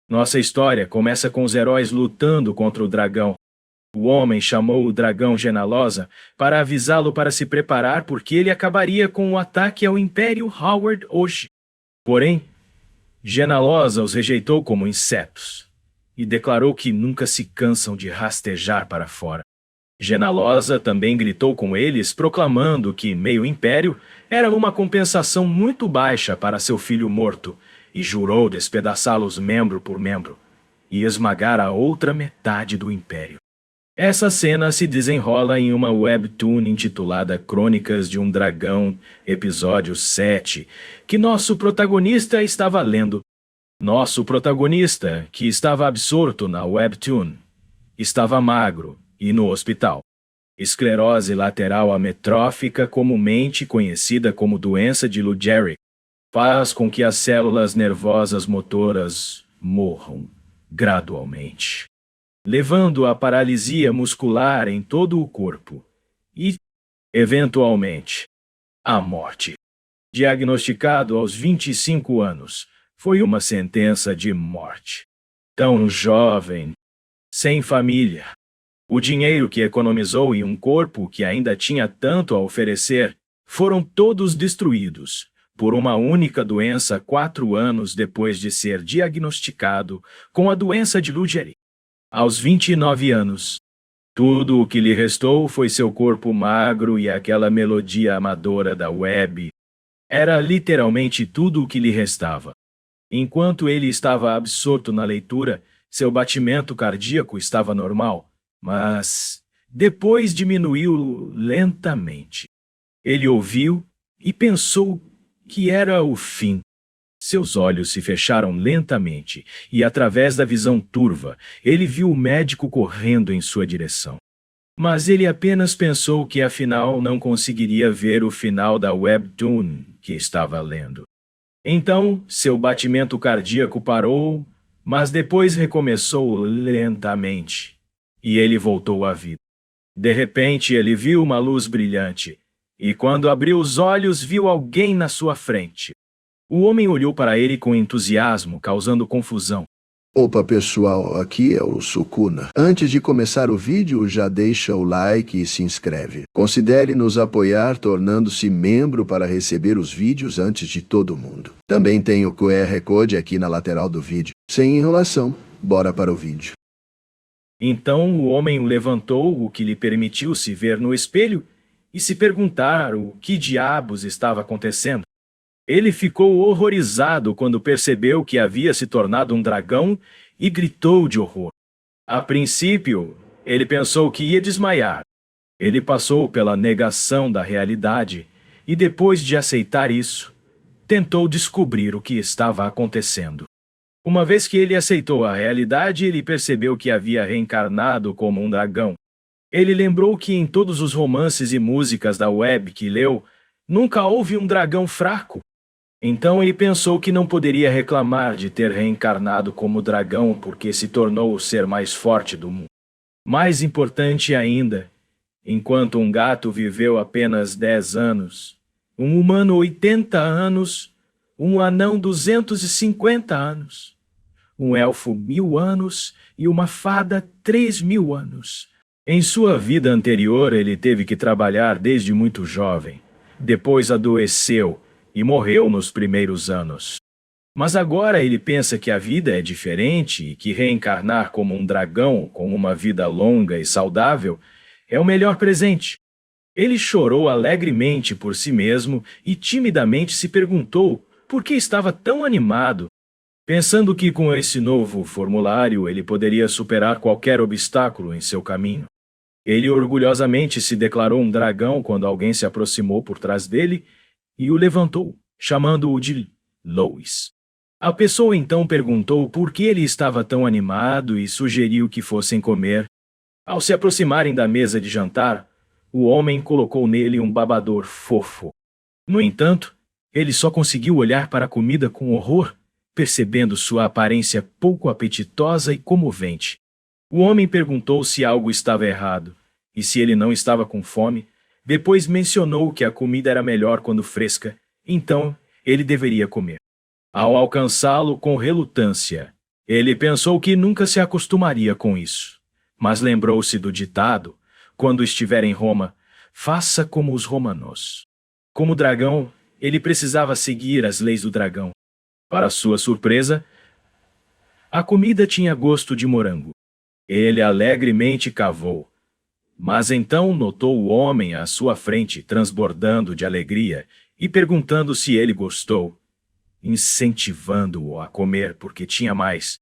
Nossa história começa com os heróis lutando contra o dragão. O homem chamou o dragão Genalosa para avisá-lo para se preparar porque ele acabaria com o ataque ao Império Howard hoje. Porém, Genalosa os rejeitou como insetos e declarou que nunca se cansam de rastejar para fora. Genalosa também gritou com eles, proclamando que meio império era uma compensação muito baixa para seu filho morto, e jurou despedaçá-los membro por membro e esmagar a outra metade do império. Essa cena se desenrola em uma webtoon intitulada Crônicas de um Dragão, episódio 7, que nosso protagonista estava lendo. Nosso protagonista, que estava absorto na webtoon, estava magro e no hospital. Esclerose lateral ametrófica, comumente conhecida como doença de Lou Gehrig, faz com que as células nervosas motoras morram gradualmente, levando à paralisia muscular em todo o corpo e, eventualmente, à morte. Diagnosticado aos 25 anos, foi uma sentença de morte. Tão jovem, sem família. O dinheiro que economizou em um corpo que ainda tinha tanto a oferecer foram todos destruídos por uma única doença 4 anos depois de ser diagnosticado com a doença de Lou Gehrig. Aos 29 anos, tudo o que lhe restou foi seu corpo magro e aquela melodia amadora da web. Era literalmente tudo o que lhe restava. Enquanto ele estava absorto na leitura, seu batimento cardíaco estava normal, mas depois diminuiu lentamente. Ele ouviu e pensou que era o fim. Seus olhos se fecharam lentamente e, através da visão turva, ele viu o médico correndo em sua direção. Mas ele apenas pensou que afinal não conseguiria ver o final da webtoon que estava lendo. Então, seu batimento cardíaco parou, mas depois recomeçou lentamente, e ele voltou à vida. De repente, ele viu uma luz brilhante, e quando abriu os olhos, viu alguém na sua frente. O homem olhou para ele com entusiasmo, causando confusão. Opa pessoal, aqui é o Sukuna. Antes de começar o vídeo, já deixa o like e se inscreve. Considere nos apoiar tornando-se membro para receber os vídeos antes de todo mundo. Também tem o QR Code aqui na lateral do vídeo. Sem enrolação, bora para o vídeo. Então o homem o levantou, o que lhe permitiu se ver no espelho e se perguntar o que diabos estava acontecendo. Ele ficou horrorizado quando percebeu que havia se tornado um dragão e gritou de horror. A princípio, ele pensou que ia desmaiar. Ele passou pela negação da realidade e, depois de aceitar isso, tentou descobrir o que estava acontecendo. Uma vez que ele aceitou a realidade, ele percebeu que havia reencarnado como um dragão. Ele lembrou que em todos os romances e músicas da web que leu, nunca houve um dragão fraco. Então ele pensou que não poderia reclamar de ter reencarnado como dragão porque se tornou o ser mais forte do mundo. Mais importante ainda, enquanto um gato viveu apenas 10 anos, um humano 80 anos, um anão 250 anos, um elfo 1000 anos e uma fada 3000 anos. Em sua vida anterior ele teve que trabalhar desde muito jovem. Depois adoeceu e morreu nos primeiros anos. Mas agora ele pensa que a vida é diferente e que reencarnar como um dragão com uma vida longa e saudável é o melhor presente. Ele chorou alegremente por si mesmo e timidamente se perguntou por que estava tão animado, pensando que com esse novo formulário ele poderia superar qualquer obstáculo em seu caminho. Ele orgulhosamente se declarou um dragão quando alguém se aproximou por trás dele e o levantou, chamando-o de Lois. A pessoa então perguntou por que ele estava tão animado e sugeriu que fossem comer. Ao se aproximarem da mesa de jantar, o homem colocou nele um babador fofo. No entanto, ele só conseguiu olhar para a comida com horror, percebendo sua aparência pouco apetitosa e comovente. O homem perguntou se algo estava errado, e se ele não estava com fome. Depois mencionou que a comida era melhor quando fresca, então ele deveria comer. Ao alcançá-lo com relutância, Ele pensou que nunca se acostumaria com isso, mas lembrou-se do ditado: quando estiver em Roma, faça como os romanos. Como dragão, ele precisava seguir as leis do dragão. Para sua surpresa, a comida tinha gosto de morango. Ele alegremente cavou, mas então notou o homem à sua frente transbordando de alegria e perguntando se ele gostou, incentivando-o a comer porque tinha mais.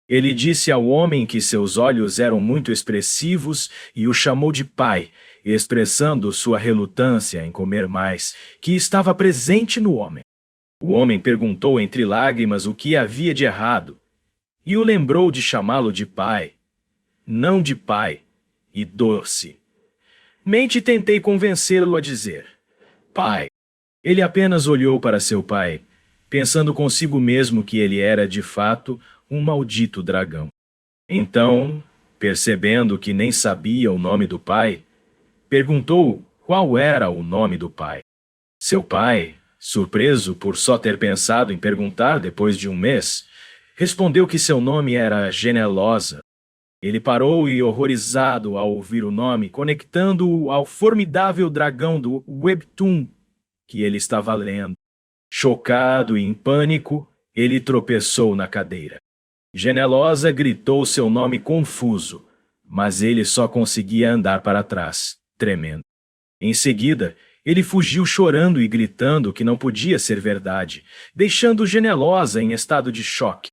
Ele disse ao homem que seus olhos eram muito expressivos e o chamou de pai, expressando sua relutância em comer mais, que estava presente no homem. O homem perguntou entre lágrimas o que havia de errado, e o lembrou de chamá-lo de pai, não de pai, e doce. Mente tentei convencê-lo a dizer, pai. Ele apenas olhou para seu pai, pensando consigo mesmo que ele era, de fato, um maldito dragão. Então, percebendo que nem sabia o nome do pai, perguntou qual era o nome do pai. Seu pai, surpreso por só ter pensado em perguntar depois de um mês, respondeu que seu nome era Genelosa. Ele parou e, horrorizado ao ouvir o nome, conectando-o ao formidável dragão do Webtoon que ele estava lendo. Chocado e em pânico, ele tropeçou na cadeira. Genelosa gritou seu nome confuso, mas ele só conseguia andar para trás, tremendo. Em seguida, ele fugiu chorando e gritando que não podia ser verdade, deixando Genelosa em estado de choque.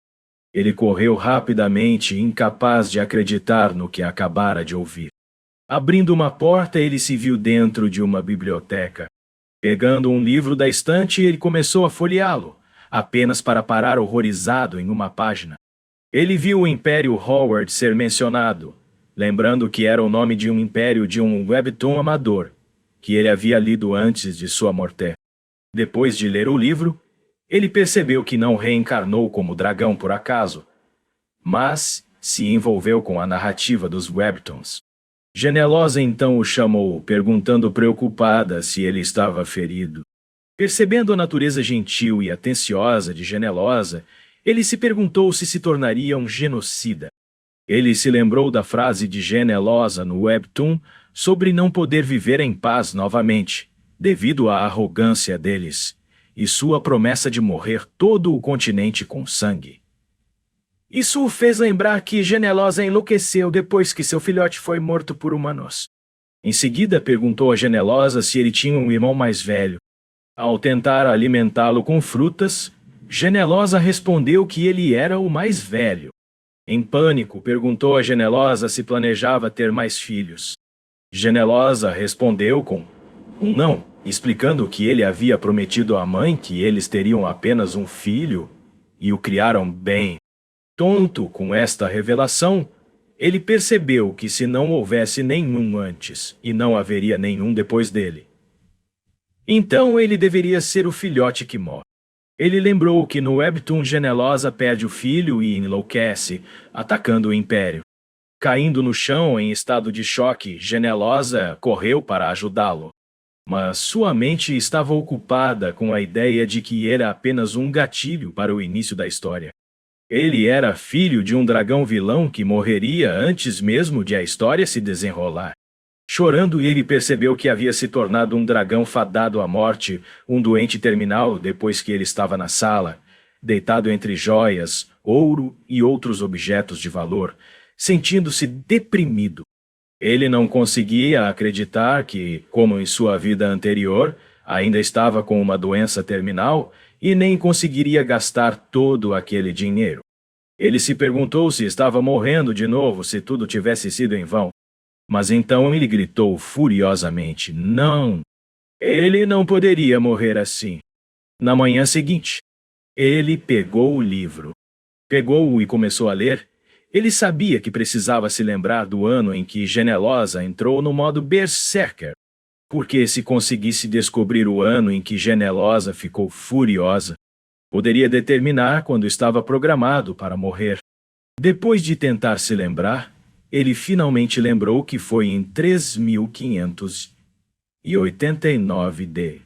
Ele correu rapidamente, incapaz de acreditar no que acabara de ouvir. Abrindo uma porta, ele se viu dentro de uma biblioteca. Pegando um livro da estante, ele começou a folheá-lo, apenas para parar horrorizado em uma página. Ele viu o Império Howard ser mencionado, lembrando que era o nome de um império de um webtoon amador, que ele havia lido antes de sua morte. Depois de ler o livro, ele percebeu que não reencarnou como dragão por acaso, mas se envolveu com a narrativa dos webtoons. Genelosa então o chamou, perguntando preocupada se ele estava ferido. Percebendo a natureza gentil e atenciosa de Genelosa, ele se perguntou se tornaria um genocida. Ele se lembrou da frase de Genelosa no webtoon sobre não poder viver em paz novamente, devido à arrogância deles, e sua promessa de morrer todo o continente com sangue. Isso o fez lembrar que Genelosa enlouqueceu depois que seu filhote foi morto por humanos. Em seguida, perguntou a Genelosa se ele tinha um irmão mais velho. Ao tentar alimentá-lo com frutas, Genelosa respondeu que ele era o mais velho. Em pânico, perguntou a Genelosa se planejava ter mais filhos. Genelosa respondeu com um não, explicando que ele havia prometido à mãe que eles teriam apenas um filho e o criaram bem. Tonto com esta revelação, ele percebeu que se não houvesse nenhum antes, e não haveria nenhum depois dele, então ele deveria ser o filhote que morre. Ele lembrou que no webtoon Genelosa perde o filho e enlouquece, atacando o Império. Caindo no chão em estado de choque, Genelosa correu para ajudá-lo. Mas sua mente estava ocupada com a ideia de que era apenas um gatilho para o início da história. Ele era filho de um dragão vilão que morreria antes mesmo de a história se desenrolar. Chorando, ele percebeu que havia se tornado um dragão fadado à morte, um doente terminal depois que ele estava na sala, deitado entre joias, ouro e outros objetos de valor, sentindo-se deprimido. Ele não conseguia acreditar que, como em sua vida anterior, ainda estava com uma doença terminal e nem conseguiria gastar todo aquele dinheiro. Ele se perguntou se estava morrendo de novo se tudo tivesse sido em vão. Mas então ele gritou furiosamente: não! Ele não poderia morrer assim. Na manhã seguinte, ele pegou o livro. Pegou-o e começou a ler. Ele sabia que precisava se lembrar do ano em que Genelosa entrou no modo Berserker, porque se conseguisse descobrir o ano em que Genelosa ficou furiosa, poderia determinar quando estava programado para morrer. Depois de tentar se lembrar, ele finalmente lembrou que foi em 3589 D.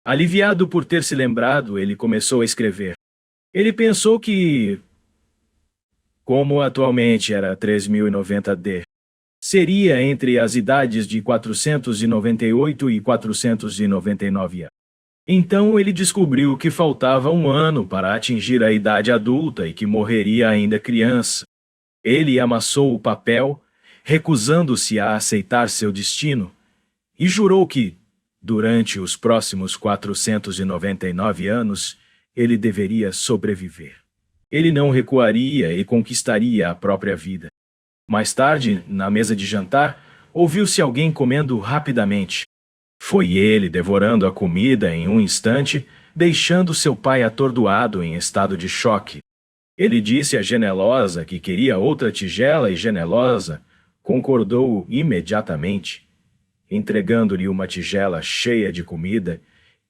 Aliviado por ter se lembrado, ele começou a escrever. Ele pensou que como atualmente era 3090D. Seria entre as idades de 498 e 499 anos. Então ele descobriu que faltava um ano para atingir a idade adulta e que morreria ainda criança. Ele amassou o papel, recusando-se a aceitar seu destino, e jurou que, durante os próximos 499 anos, ele deveria sobreviver. Ele não recuaria e conquistaria a própria vida. Mais tarde, na mesa de jantar, ouviu-se alguém comendo rapidamente. Foi ele devorando a comida em um instante, deixando seu pai atordoado em estado de choque. Ele disse a Genelosa que queria outra tigela e Genelosa concordou imediatamente, entregando-lhe uma tigela cheia de comida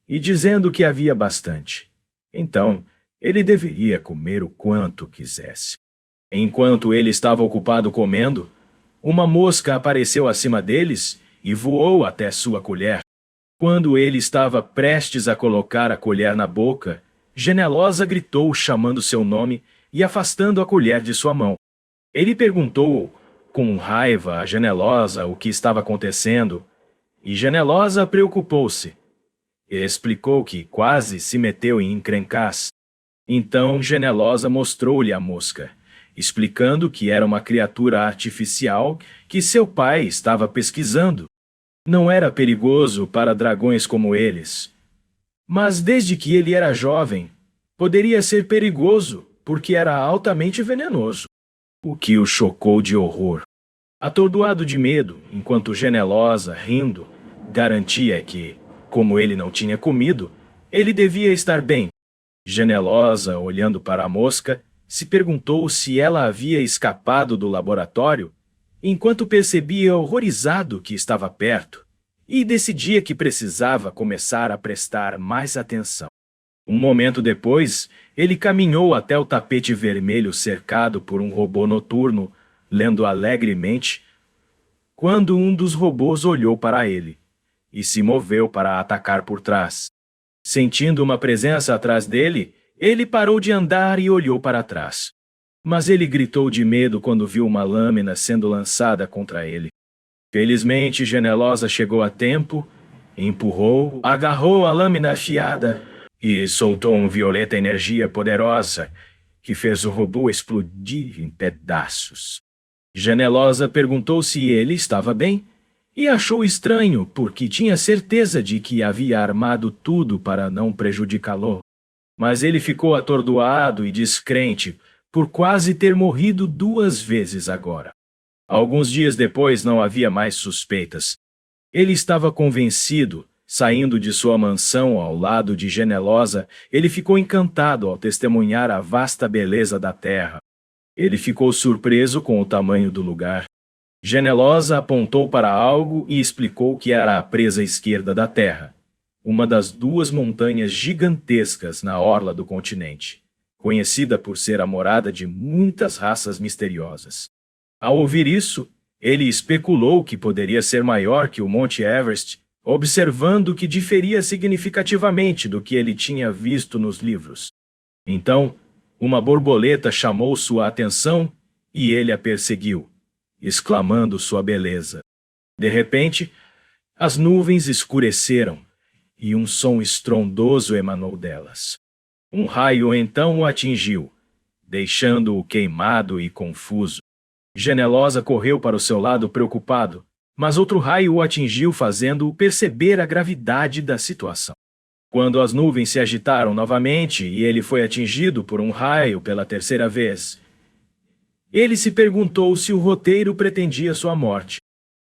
e dizendo que havia bastante. Então, ele deveria comer o quanto quisesse. Enquanto ele estava ocupado comendo, uma mosca apareceu acima deles e voou até sua colher. Quando ele estava prestes a colocar a colher na boca, Genelosa gritou chamando seu nome e afastando a colher de sua mão. Ele perguntou com raiva a Genelosa o que estava acontecendo, e Genelosa preocupou-se. Explicou que quase se meteu em encrencas. Então Genelosa mostrou-lhe a mosca, explicando que era uma criatura artificial que seu pai estava pesquisando. Não era perigoso para dragões como eles. Mas desde que ele era jovem, poderia ser perigoso porque era altamente venenoso, o que o chocou de horror. Atordoado de medo, enquanto Genelosa, rindo, garantia que, como ele não tinha comido, ele devia estar bem. Genelosa, olhando para a mosca, se perguntou se ela havia escapado do laboratório, enquanto percebia horrorizado que estava perto, e decidia que precisava começar a prestar mais atenção. Um momento depois, ele caminhou até o tapete vermelho cercado por um robô noturno, lendo alegremente, quando um dos robôs olhou para ele e se moveu para atacar por trás. Sentindo uma presença atrás dele, ele parou de andar e olhou para trás. Mas ele gritou de medo quando viu uma lâmina sendo lançada contra ele. Felizmente, Genelosa chegou a tempo, empurrou, agarrou a lâmina afiada e soltou uma violenta energia poderosa que fez o robô explodir em pedaços. Genelosa perguntou se ele estava bem e achou estranho porque tinha certeza de que havia armado tudo para não prejudicá-lo. Mas ele ficou atordoado e descrente por quase ter morrido 2 vezes agora. Alguns dias depois não havia mais suspeitas. Ele estava convencido. Saindo de sua mansão ao lado de Genelosa, ele ficou encantado ao testemunhar a vasta beleza da terra. Ele ficou surpreso com o tamanho do lugar. Genelosa apontou para algo e explicou que era a presa esquerda da terra, uma das 2 montanhas gigantescas na orla do continente, conhecida por ser a morada de muitas raças misteriosas. Ao ouvir isso, ele especulou que poderia ser maior que o Monte Everest, observando que diferia significativamente do que ele tinha visto nos livros. Então, uma borboleta chamou sua atenção e ele a perseguiu, exclamando sua beleza. De repente, as nuvens escureceram e um som estrondoso emanou delas. Um raio então o atingiu, deixando-o queimado e confuso. Genelosa correu para o seu lado preocupado, mas outro raio o atingiu, fazendo-o perceber a gravidade da situação. Quando as nuvens se agitaram novamente e ele foi atingido por um raio pela 3ª vez, ele se perguntou se o roteiro pretendia sua morte.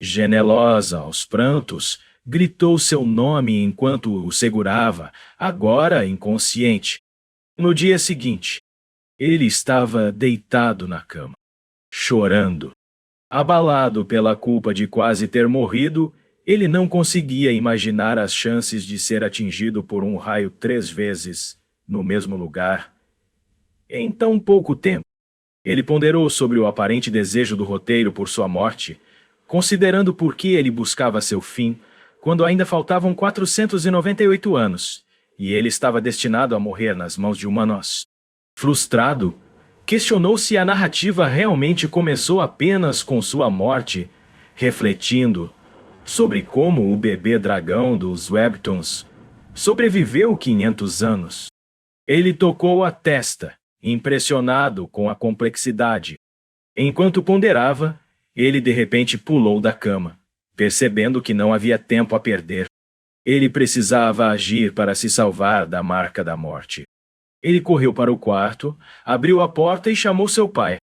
Genelosa, aos prantos, gritou seu nome enquanto o segurava, agora inconsciente. No dia seguinte, ele estava deitado na cama, chorando. Abalado pela culpa de quase ter morrido, ele não conseguia imaginar as chances de ser atingido por um raio 3 vezes, no mesmo lugar, em tão pouco tempo. Ele ponderou sobre o aparente desejo do roteiro por sua morte, considerando por que ele buscava seu fim, quando ainda faltavam 498 anos, e ele estava destinado a morrer nas mãos de humanos. Frustrado, questionou se a narrativa realmente começou apenas com sua morte, refletindo sobre como o bebê dragão dos Webtoons sobreviveu 500 anos. Ele tocou a testa, impressionado com a complexidade. Enquanto ponderava, ele de repente pulou da cama, percebendo que não havia tempo a perder. Ele precisava agir para se salvar da marca da morte. Ele correu para o quarto, abriu a porta e chamou seu pai.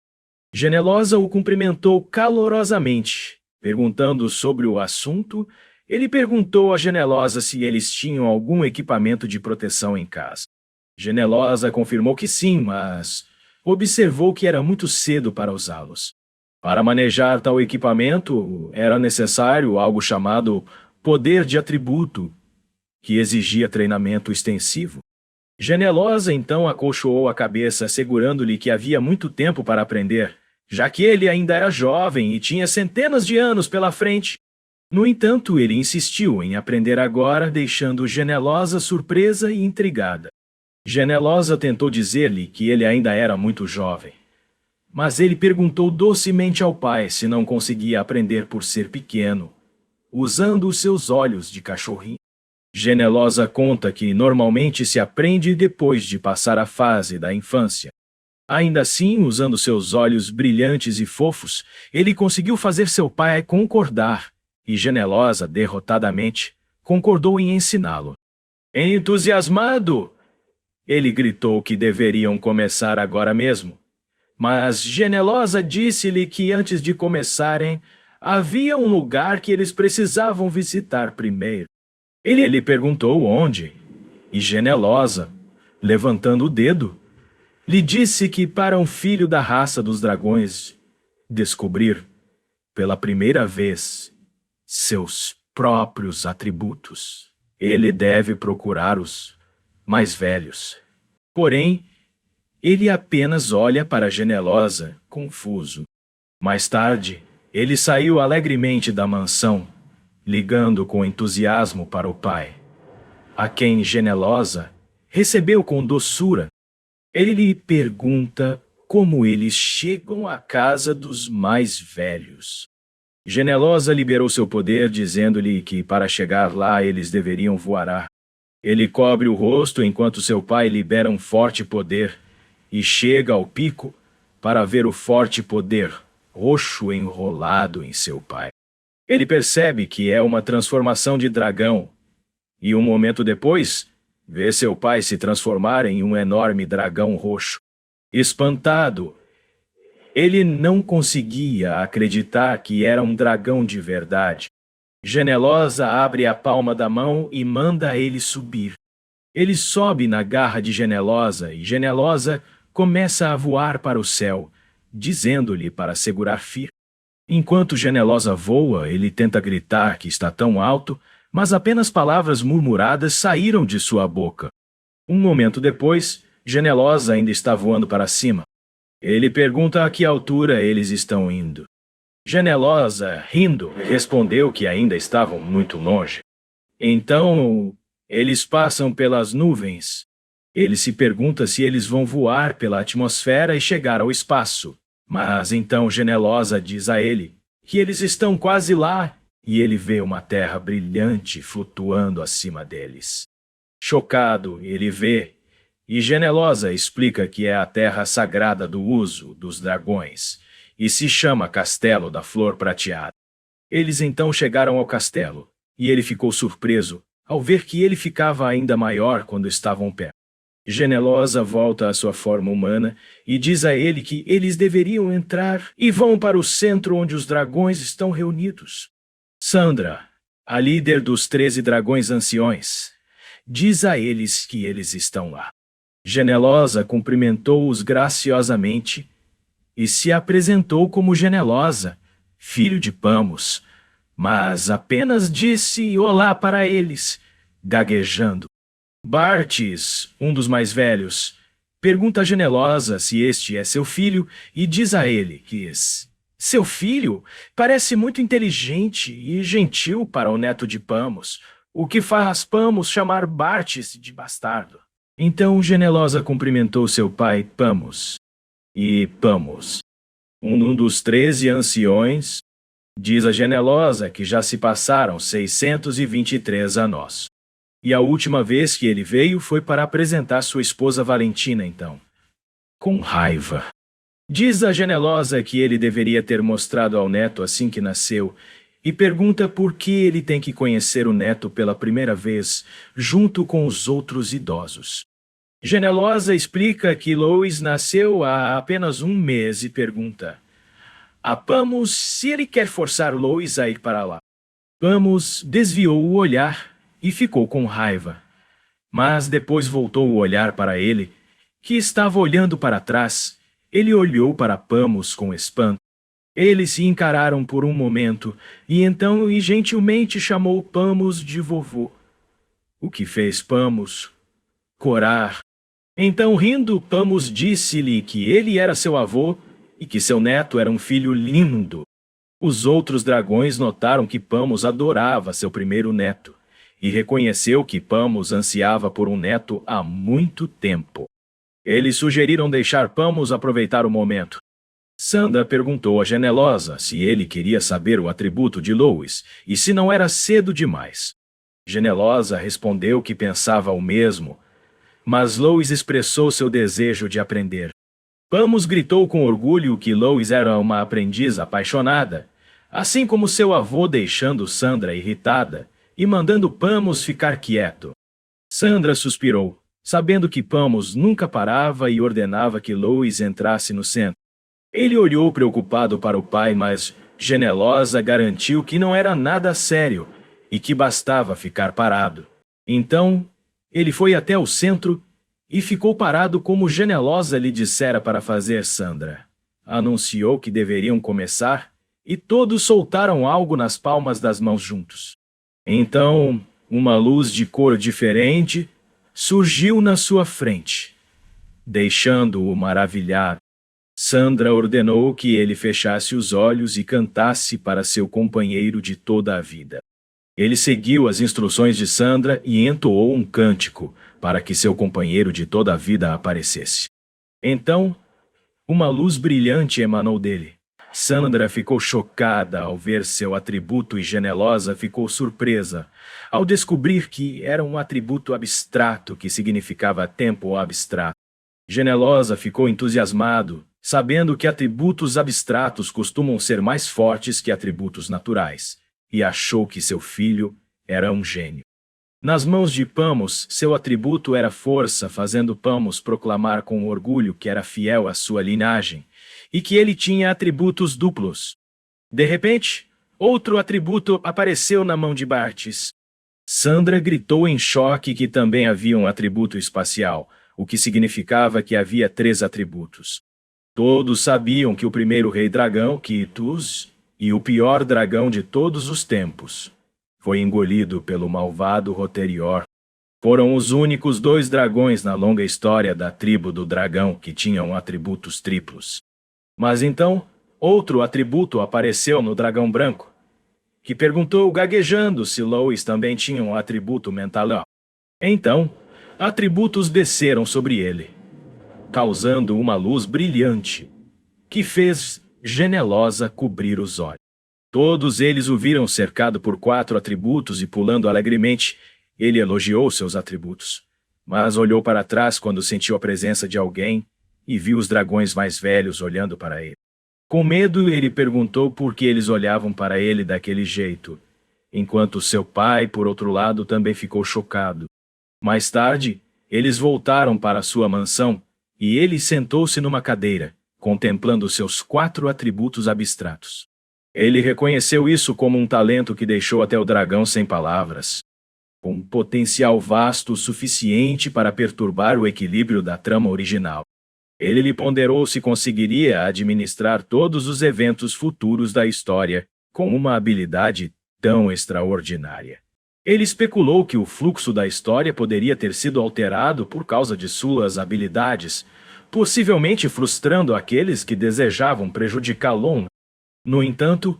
Genelosa o cumprimentou calorosamente. Perguntando sobre o assunto, ele perguntou a Genelosa se eles tinham algum equipamento de proteção em casa. Genelosa confirmou que sim, mas observou que era muito cedo para usá-los. Para manejar tal equipamento, era necessário algo chamado poder de atributo, que exigia treinamento extensivo. Genelosa então acolchoou a cabeça, assegurando-lhe que havia muito tempo para aprender, já que ele ainda era jovem e tinha centenas de anos pela frente. No entanto, ele insistiu em aprender agora, deixando Genelosa surpresa e intrigada. Genelosa tentou dizer-lhe que ele ainda era muito jovem, mas ele perguntou docemente ao pai se não conseguia aprender por ser pequeno, usando os seus olhos de cachorrinho. Genelosa conta que normalmente se aprende depois de passar a fase da infância. Ainda assim, usando seus olhos brilhantes e fofos, ele conseguiu fazer seu pai concordar, e Genelosa, derrotadamente, concordou em ensiná-lo. Entusiasmado, ele gritou que deveriam começar agora mesmo. Mas Genelosa disse-lhe que antes de começarem, havia um lugar que eles precisavam visitar primeiro. Ele lhe perguntou onde, e Genelosa, levantando o dedo, lhe disse que para um filho da raça dos dragões descobrir, pela primeira vez, seus próprios atributos, ele deve procurar os mais velhos. Porém, ele apenas olha para Genelosa, confuso. Mais tarde, ele saiu alegremente da mansão, ligando com entusiasmo para o pai, a quem Genelosa recebeu com doçura. Ele lhe pergunta como eles chegam à casa dos mais velhos. Genelosa liberou seu poder, dizendo-lhe que para chegar lá eles deveriam voar. Ele cobre o rosto enquanto seu pai libera um forte poder e chega ao pico para ver o forte poder roxo enrolado em seu pai. Ele percebe que é uma transformação de dragão, e um momento depois, vê seu pai se transformar em um enorme dragão roxo. Espantado, ele não conseguia acreditar que era um dragão de verdade. Genelosa abre a palma da mão e manda ele subir. Ele sobe na garra de Genelosa e Genelosa começa a voar para o céu, dizendo-lhe para segurar firme. Enquanto Genelosa voa, ele tenta gritar que está tão alto, mas apenas palavras murmuradas saíram de sua boca. Um momento depois, Genelosa ainda está voando para cima. Ele pergunta a que altura eles estão indo. Genelosa, rindo, respondeu que ainda estavam muito longe. Então, eles passam pelas nuvens. Ele se pergunta se eles vão voar pela atmosfera e chegar ao espaço. Mas então Genelosa diz a ele que eles estão quase lá, e ele vê uma terra brilhante flutuando acima deles. Chocado, ele vê, e Genelosa explica que é a terra sagrada do uso dos dragões, e se chama Castelo da Flor Prateada. Eles então chegaram ao castelo, e ele ficou surpreso ao ver que ele ficava ainda maior quando estavam perto. Genelosa volta à sua forma humana e diz a ele que eles deveriam entrar e vão para o centro onde os dragões estão reunidos. Sandra, a líder dos 13 dragões anciões, diz a eles que eles estão lá. Genelosa cumprimentou-os graciosamente e se apresentou como Genelosa, filho de Pamos, mas apenas disse olá para eles, gaguejando. Bartes, um dos mais velhos, pergunta a Genelosa se este é seu filho e diz a ele que seu filho parece muito inteligente e gentil para o neto de Pamos, o que faz Pamos chamar Bartes de bastardo. Então Genelosa cumprimentou seu pai Pamos e Pamos, um dos 13 anciões, diz a Genelosa que já se passaram 623 anos. E a última vez que ele veio foi para apresentar sua esposa Valentina, então. Com raiva. Diz a Genelosa que ele deveria ter mostrado ao neto assim que nasceu, e pergunta por que ele tem que conhecer o neto pela primeira vez, junto com os outros idosos. Genelosa explica que Lois nasceu há apenas um mês e pergunta a Pamos se ele quer forçar Lois a ir para lá. Pamos desviou o olhar e ficou com raiva. Mas depois voltou o olhar para ele, que estava olhando para trás. Ele olhou para Pamos com espanto. Eles se encararam por um momento, e então gentilmente chamou Pamos de vovô. O que fez Pamos corar. Então, rindo, Pamos disse-lhe que ele era seu avô e que seu neto era um filho lindo. Os outros dragões notaram que Pamos adorava seu primeiro neto, e reconheceu que Pamos ansiava por um neto há muito tempo. Eles sugeriram deixar Pamos aproveitar o momento. Sandra perguntou a Genelosa se ele queria saber o atributo de Lois e se não era cedo demais. Genelosa respondeu que pensava o mesmo, mas Lois expressou seu desejo de aprender. Pamos gritou com orgulho que Lois era uma aprendiz apaixonada, assim como seu avô, deixando Sandra irritada e mandando Pamos ficar quieto. Sandra suspirou, sabendo que Pamos nunca parava e ordenava que Lois entrasse no centro. Ele olhou preocupado para o pai, mas Genelosa garantiu que não era nada sério e que bastava ficar parado. Então, ele foi até o centro e ficou parado como Genelosa lhe dissera para fazer. Sandra anunciou que deveriam começar e todos soltaram algo nas palmas das mãos juntos. Então, uma luz de cor diferente surgiu na sua frente, deixando-o maravilhado. Sandra ordenou que ele fechasse os olhos e cantasse para seu companheiro de toda a vida. Ele seguiu as instruções de Sandra e entoou um cântico para que seu companheiro de toda a vida aparecesse. Então, uma luz brilhante emanou dele. Sandra ficou chocada ao ver seu atributo e Genelosa ficou surpresa ao descobrir que era um atributo abstrato que significava tempo abstrato. Genelosa ficou entusiasmado, sabendo que atributos abstratos costumam ser mais fortes que atributos naturais, e achou que seu filho era um gênio. Nas mãos de Pamos, seu atributo era força, fazendo Pamos proclamar com orgulho que era fiel à sua linhagem e que ele tinha atributos duplos. De repente, outro atributo apareceu na mão de Bartis. Sandra gritou em choque que também havia um atributo espacial, o que significava que havia 3 atributos. Todos sabiam que o primeiro rei dragão, Kitus, e o pior dragão de todos os tempos, foi engolido pelo malvado Roterior. Foram os únicos 2 dragões na longa história da tribo do dragão que tinham atributos triplos. Mas então, outro atributo apareceu no dragão branco, que perguntou gaguejando se Lois também tinha um atributo mental. Então, atributos desceram sobre ele, causando uma luz brilhante, que fez Genelosa cobrir os olhos. Todos eles o viram cercado por 4 atributos e pulando alegremente. Ele elogiou seus atributos, mas olhou para trás quando sentiu a presença de alguém e viu os dragões mais velhos olhando para ele. Com medo, ele perguntou por que eles olhavam para ele daquele jeito, enquanto seu pai, por outro lado, também ficou chocado. Mais tarde, eles voltaram para sua mansão e ele sentou-se numa cadeira, contemplando seus 4 atributos abstratos. Ele reconheceu isso como um talento que deixou até o dragão sem palavras, com um potencial vasto o suficiente para perturbar o equilíbrio da trama original. Ele lhe ponderou se conseguiria administrar todos os eventos futuros da história com uma habilidade tão extraordinária. Ele especulou que o fluxo da história poderia ter sido alterado por causa de suas habilidades, possivelmente frustrando aqueles que desejavam prejudicá-lo. No entanto,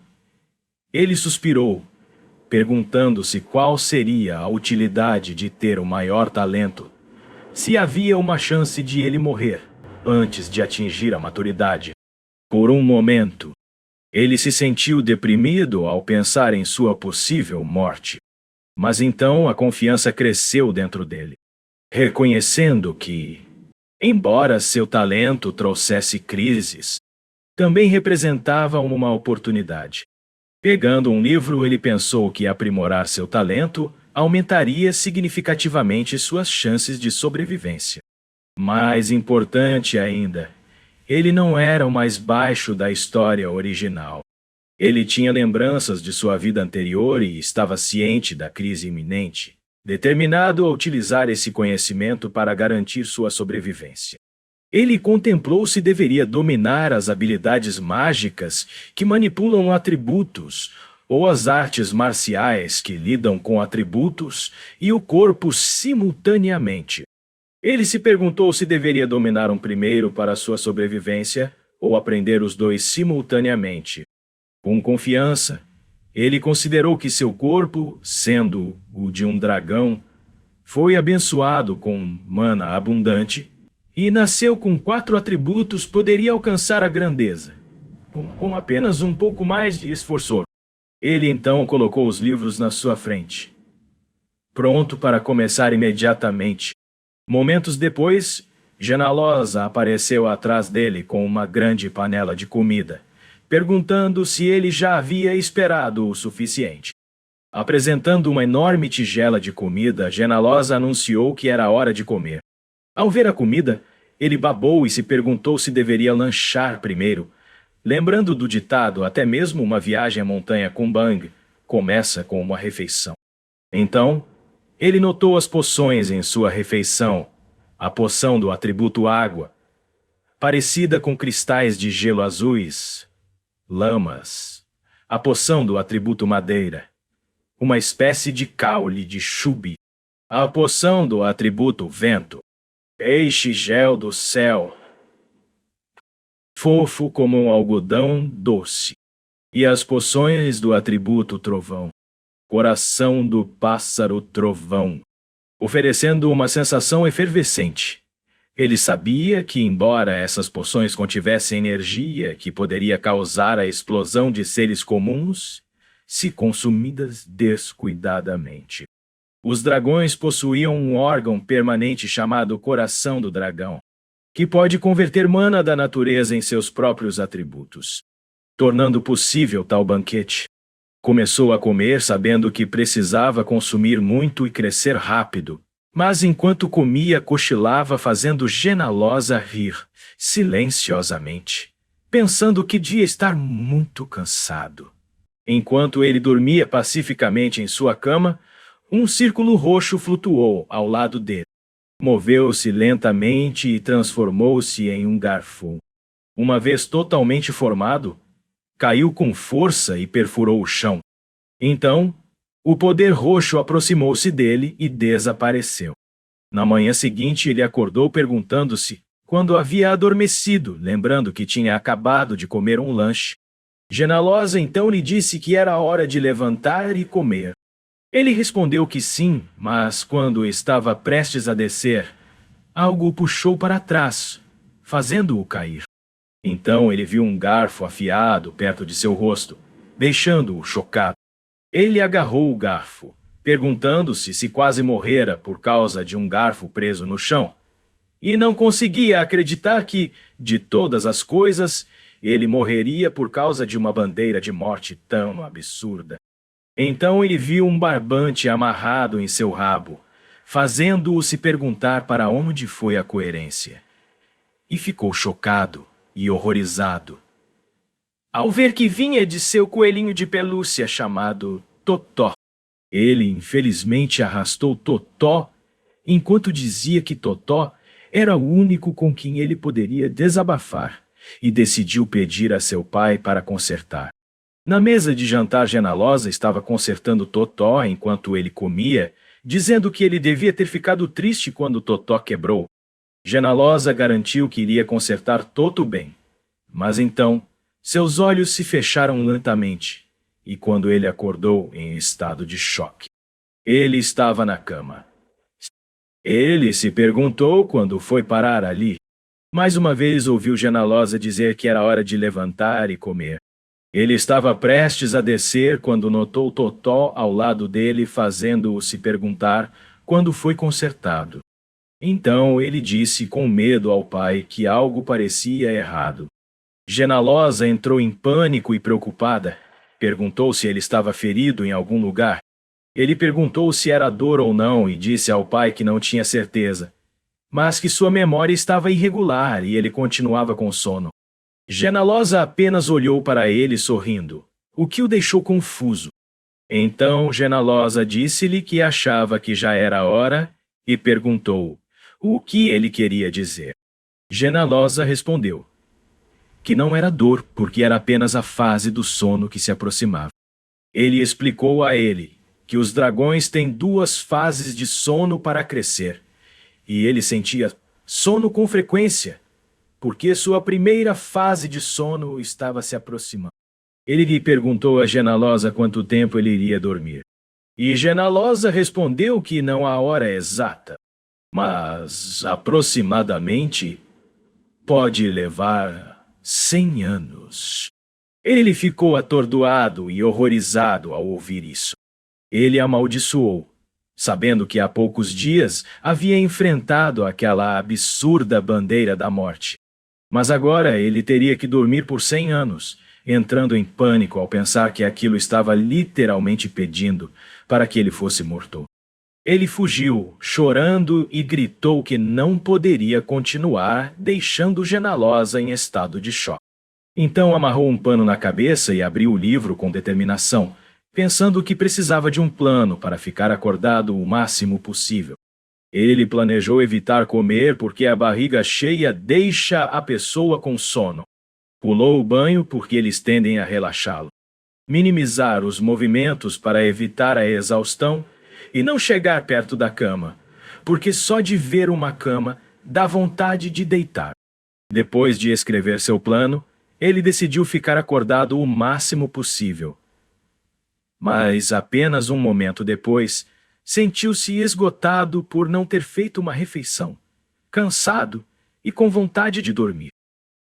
ele suspirou, perguntando-se qual seria a utilidade de ter o maior talento, se havia uma chance de ele morrer. antes de atingir a maturidade. Por um momento, ele se sentiu deprimido ao pensar em sua possível morte. Mas então a confiança cresceu dentro dele, reconhecendo que, embora seu talento trouxesse crises, também representava uma oportunidade. Pegando um livro, ele pensou que aprimorar seu talento aumentaria significativamente suas chances de sobrevivência. Mais importante ainda, ele não era o mais baixo da história original. Ele tinha lembranças de sua vida anterior e estava ciente da crise iminente, determinado a utilizar esse conhecimento para garantir sua sobrevivência. Ele contemplou se deveria dominar as habilidades mágicas que manipulam atributos, ou as artes marciais que lidam com atributos e o corpo simultaneamente. Ele se perguntou se deveria dominar um primeiro para sua sobrevivência ou aprender os dois simultaneamente. Com confiança, ele considerou que seu corpo, sendo o de um dragão, foi abençoado com mana abundante e nasceu com 4 atributos, poderia alcançar a grandeza, com apenas um pouco mais de esforço. Ele então colocou os livros na sua frente, pronto para começar imediatamente. Momentos depois, Genalosa apareceu atrás dele com uma grande panela de comida, perguntando se ele já havia esperado o suficiente. Apresentando uma enorme tigela de comida, Genalosa anunciou que era hora de comer. Ao ver a comida, ele babou e se perguntou se deveria lanchar primeiro. Lembrando do ditado, até mesmo uma viagem à montanha Kumbang começa com uma refeição. Então, ele notou as poções em sua refeição. A poção do atributo água, parecida com cristais de gelo azuis, lamas. A poção do atributo madeira, uma espécie de caule de chubi. A poção do atributo vento, peixe gel do céu, fofo como um algodão doce. E as poções do atributo trovão, coração do pássaro trovão, oferecendo uma sensação efervescente. Ele sabia que, embora essas poções contivessem energia que poderia causar a explosão de seres comuns, se consumidas descuidadamente. Os dragões possuíam um órgão permanente chamado coração do dragão, que pode converter mana da natureza em seus próprios atributos, tornando possível tal banquete. Começou a comer sabendo que precisava consumir muito e crescer rápido, mas enquanto comia cochilava fazendo Genalosa rir, silenciosamente, pensando que devia estar muito cansado. Enquanto ele dormia pacificamente em sua cama, um círculo roxo flutuou ao lado dele. Moveu-se lentamente e transformou-se em um garfo. Uma vez totalmente formado, caiu com força e perfurou o chão. Então, o poder roxo aproximou-se dele e desapareceu. Na manhã seguinte, ele acordou perguntando-se quando havia adormecido, lembrando que tinha acabado de comer um lanche. Genalosa então lhe disse que era hora de levantar e comer. Ele respondeu que sim, mas quando estava prestes a descer, algo o puxou para trás, fazendo-o cair. Então ele viu um garfo afiado perto de seu rosto, deixando-o chocado. Ele agarrou o garfo, perguntando-se se quase morrera por causa de um garfo preso no chão, e não conseguia acreditar que, de todas as coisas, ele morreria por causa de uma bandeira de morte tão absurda. Então ele viu um barbante amarrado em seu rabo, fazendo-o se perguntar para onde foi a coerência. E ficou chocado e horrorizado ao ver que vinha de seu coelhinho de pelúcia chamado Totó. Ele infelizmente arrastou Totó, enquanto dizia que Totó era o único com quem ele poderia desabafar, e decidiu pedir a seu pai para consertar. Na mesa de jantar, Genalosa estava consertando Totó enquanto ele comia, dizendo que ele devia ter ficado triste quando Totó quebrou. Genalosa garantiu que iria consertar Toto bem, mas então seus olhos se fecharam lentamente, e quando ele acordou em estado de choque, ele estava na cama. Ele se perguntou quando foi parar ali. Mais uma vez ouviu Genalosa dizer que era hora de levantar e comer. Ele estava prestes a descer quando notou Totó ao lado dele, fazendo-o se perguntar quando foi consertado. Então ele disse com medo ao pai que algo parecia errado. Genalosa entrou em pânico e preocupada. Perguntou se ele estava ferido em algum lugar. Ele perguntou se era dor ou não e disse ao pai que não tinha certeza, mas que sua memória estava irregular e ele continuava com sono. Genalosa apenas olhou para ele sorrindo, o que o deixou confuso. Então Genalosa disse-lhe que achava que já era hora e perguntou o que ele queria dizer. Genalosa respondeu que não era dor, porque era apenas a fase do sono que se aproximava. Ele explicou a ele que os dragões têm 2 fases de sono para crescer, e ele sentia sono com frequência, porque sua primeira fase de sono estava se aproximando. Ele lhe perguntou a Genalosa quanto tempo ele iria dormir, e Genalosa respondeu que não há hora exata, mas aproximadamente pode levar 100 anos. Ele ficou atordoado e horrorizado ao ouvir isso. Ele amaldiçoou, sabendo que há poucos dias havia enfrentado aquela absurda bandeira da morte. Mas agora ele teria que dormir por 100 anos, entrando em pânico ao pensar que aquilo estava literalmente pedindo para que ele fosse morto. Ele fugiu, chorando, e gritou que não poderia continuar, deixando Genalosa em estado de choque. Então amarrou um pano na cabeça e abriu o livro com determinação, pensando que precisava de um plano para ficar acordado o máximo possível. Ele planejou evitar comer porque a barriga cheia deixa a pessoa com sono. Pulou o banho porque eles tendem a relaxá-lo. Minimizar os movimentos para evitar a exaustão e não chegar perto da cama, porque só de ver uma cama dá vontade de deitar. Depois de escrever seu plano, ele decidiu ficar acordado o máximo possível. Mas apenas um momento depois, sentiu-se esgotado por não ter feito uma refeição, cansado e com vontade de dormir.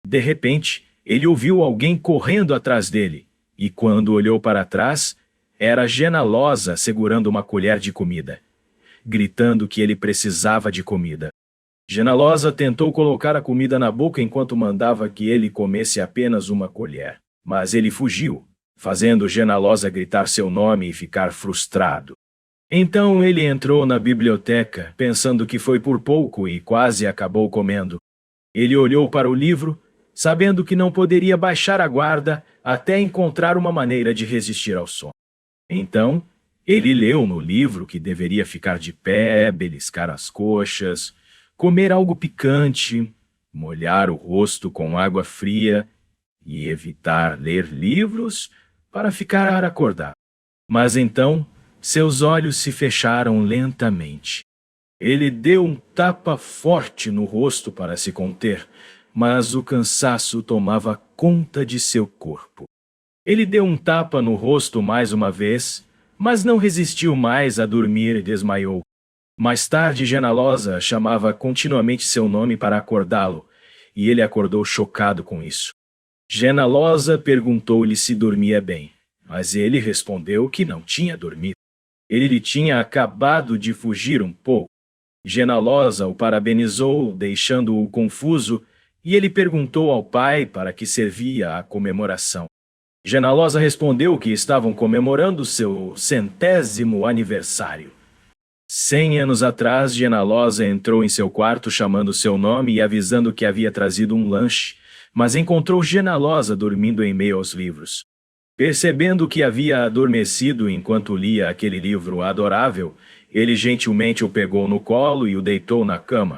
De repente, ele ouviu alguém correndo atrás dele, e quando olhou para trás, era Genalosa segurando uma colher de comida, gritando que ele precisava de comida. Genalosa tentou colocar a comida na boca enquanto mandava que ele comesse apenas uma colher, mas ele fugiu, fazendo Genalosa gritar seu nome e ficar frustrado. Então ele entrou na biblioteca, pensando que foi por pouco e quase acabou comendo. Ele olhou para o livro, sabendo que não poderia baixar a guarda até encontrar uma maneira de resistir ao sono. Então, ele leu no livro que deveria ficar de pé, beliscar as coxas, comer algo picante, molhar o rosto com água fria e evitar ler livros para ficar acordado. Mas então, seus olhos se fecharam lentamente. Ele deu um tapa forte no rosto para se conter, mas o cansaço tomava conta de seu corpo. Ele deu um tapa no rosto mais uma vez, mas não resistiu mais a dormir e desmaiou. Mais tarde, Genalosa chamava continuamente seu nome para acordá-lo, e ele acordou chocado com isso. Genalosa perguntou-lhe se dormia bem, mas ele respondeu que não tinha dormido. Ele lhe tinha acabado de fugir um pouco. Genalosa o parabenizou, deixando-o confuso, e ele perguntou ao pai para que servia a comemoração. Genalosa respondeu que estavam comemorando seu 100º aniversário. 100 anos atrás, Genalosa entrou em seu quarto chamando seu nome e avisando que havia trazido um lanche, mas encontrou Genalosa dormindo em meio aos livros. Percebendo que havia adormecido enquanto lia aquele livro adorável, ele gentilmente o pegou no colo e o deitou na cama.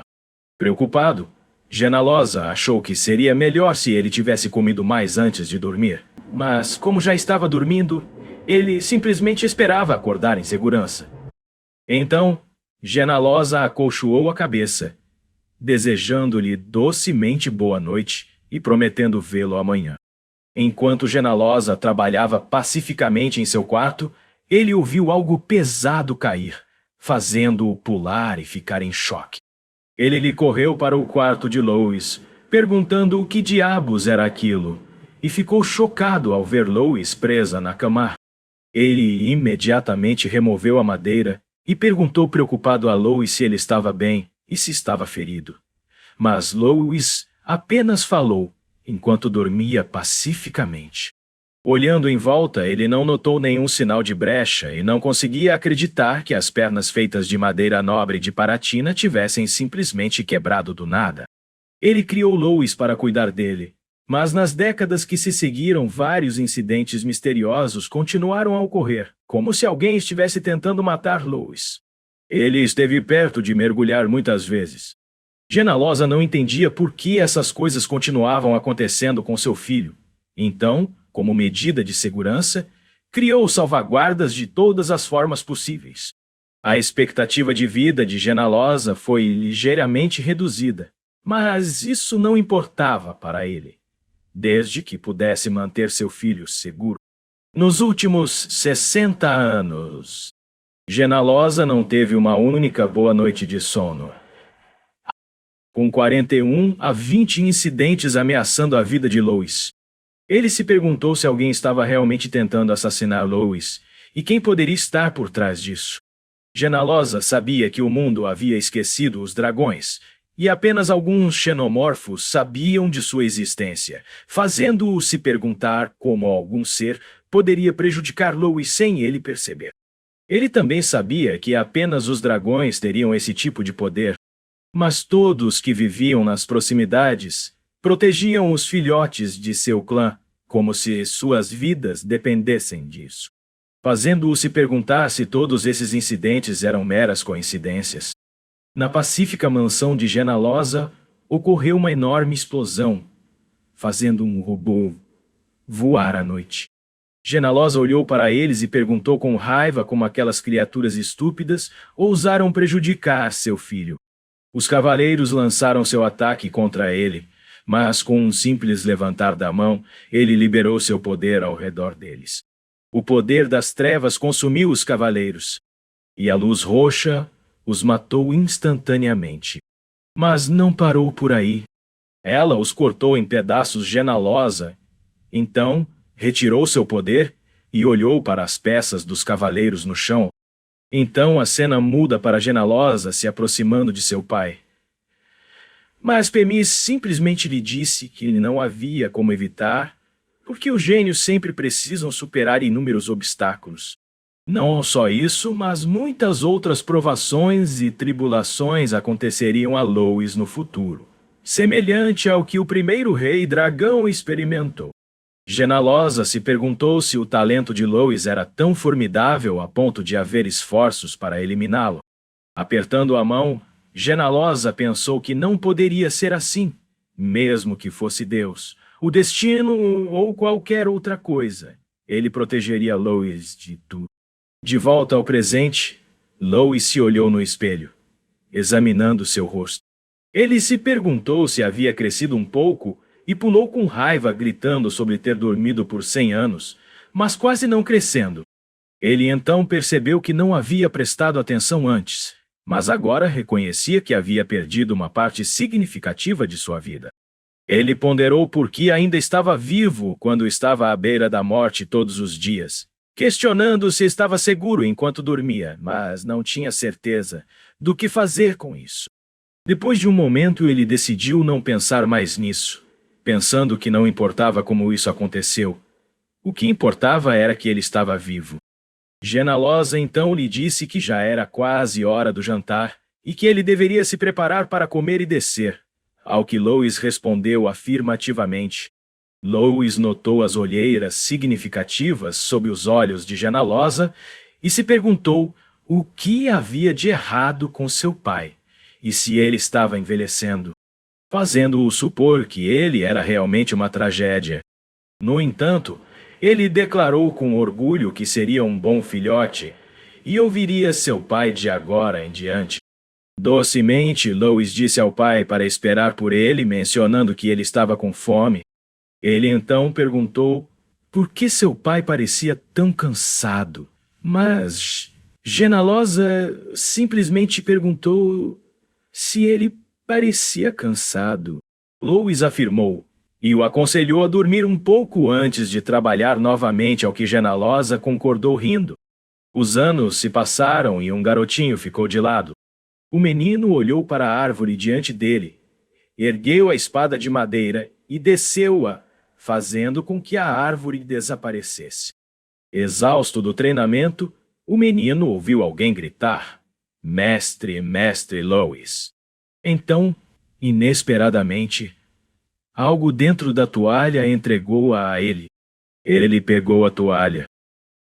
Preocupado, Genalosa achou que seria melhor se ele tivesse comido mais antes de dormir. Mas, como já estava dormindo, ele simplesmente esperava acordar em segurança. Então, Genalosa acolchoou a cabeça, desejando-lhe docemente boa noite e prometendo vê-lo amanhã. Enquanto Genalosa trabalhava pacificamente em seu quarto, ele ouviu algo pesado cair, fazendo-o pular e ficar em choque. Ele lhe correu para o quarto de Lois, perguntando o que diabos era aquilo, e ficou chocado ao ver Lois presa na cama. Ele imediatamente removeu a madeira e perguntou preocupado a Lois se ele estava bem e se estava ferido. Mas Lois apenas falou, enquanto dormia pacificamente. Olhando em volta, ele não notou nenhum sinal de brecha e não conseguia acreditar que as pernas feitas de madeira nobre de Paratina tivessem simplesmente quebrado do nada. Ele criou Lois para cuidar dele, mas nas décadas que se seguiram, vários incidentes misteriosos continuaram a ocorrer, como se alguém estivesse tentando matar Lois. Ele esteve perto de mergulhar muitas vezes. Genalosa não entendia por que essas coisas continuavam acontecendo com seu filho. Então, como medida de segurança, criou salvaguardas de todas as formas possíveis. A expectativa de vida de Genalosa foi ligeiramente reduzida, mas isso não importava para ele, desde que pudesse manter seu filho seguro. Nos últimos 60 anos, Genalosa não teve uma única boa noite de sono. Com 41 a 20 incidentes ameaçando a vida de Lois. Ele se perguntou se alguém estava realmente tentando assassinar Lois e quem poderia estar por trás disso. Genalosa sabia que o mundo havia esquecido os dragões e apenas alguns xenomorfos sabiam de sua existência, fazendo-o se perguntar como algum ser poderia prejudicar Lois sem ele perceber. Ele também sabia que apenas os dragões teriam esse tipo de poder, mas todos que viviam nas proximidades protegiam os filhotes de seu clã, como se suas vidas dependessem disso, fazendo-o se perguntar se todos esses incidentes eram meras coincidências. Na pacífica mansão de Genalosa, ocorreu uma enorme explosão, fazendo um robô voar à noite. Genalosa olhou para eles e perguntou com raiva como aquelas criaturas estúpidas ousaram prejudicar seu filho. Os cavaleiros lançaram seu ataque contra ele, mas com um simples levantar da mão, ele liberou seu poder ao redor deles. O poder das trevas consumiu os cavaleiros, e a luz roxa os matou instantaneamente. Mas não parou por aí. Ela os cortou em pedaços Genalosa. Então, retirou seu poder e olhou para as peças dos cavaleiros no chão. Então a cena muda para Genalosa se aproximando de seu pai. Mas Pemis simplesmente lhe disse que não havia como evitar, porque os gênios sempre precisam superar inúmeros obstáculos. Não só isso, mas muitas outras provações e tribulações aconteceriam a Lois no futuro, semelhante ao que o primeiro rei dragão experimentou. Genalosa se perguntou se o talento de Lois era tão formidável a ponto de haver esforços para eliminá-lo. Apertando a mão, Genalosa pensou que não poderia ser assim, mesmo que fosse Deus, o destino ou qualquer outra coisa. Ele protegeria Lois de tudo. De volta ao presente, Lois se olhou no espelho, examinando seu rosto. Ele se perguntou se havia crescido um pouco e pulou com raiva, gritando sobre ter dormido por 100 anos, mas quase não crescendo. Ele então percebeu que não havia prestado atenção antes, mas agora reconhecia que havia perdido uma parte significativa de sua vida. Ele ponderou por que ainda estava vivo quando estava à beira da morte todos os dias, questionando se estava seguro enquanto dormia, mas não tinha certeza do que fazer com isso. Depois de um momento, ele decidiu não pensar mais nisso, pensando que não importava como isso aconteceu. O que importava era que ele estava vivo. Genalosa então lhe disse que já era quase hora do jantar e que ele deveria se preparar para comer e descer, ao que Lois respondeu afirmativamente. Lois notou as olheiras significativas sob os olhos de Genalosa e se perguntou o que havia de errado com seu pai e se ele estava envelhecendo, fazendo-o supor que ele era realmente uma tragédia. No entanto, ele declarou com orgulho que seria um bom filhote e ouviria seu pai de agora em diante. Docemente, Lois disse ao pai para esperar por ele, mencionando que ele estava com fome. Ele então perguntou por que seu pai parecia tão cansado. Mas Genalosa simplesmente perguntou se ele parecia cansado. Lois afirmou, e o aconselhou a dormir um pouco antes de trabalhar novamente, ao que Genalosa concordou rindo. Os anos se passaram e um garotinho ficou de lado. O menino olhou para a árvore diante dele, ergueu a espada de madeira e desceu-a, fazendo com que a árvore desaparecesse. Exausto do treinamento, o menino ouviu alguém gritar: "Mestre, mestre Lois." Então, inesperadamente, algo dentro da toalha entregou-a a ele. Ele pegou a toalha,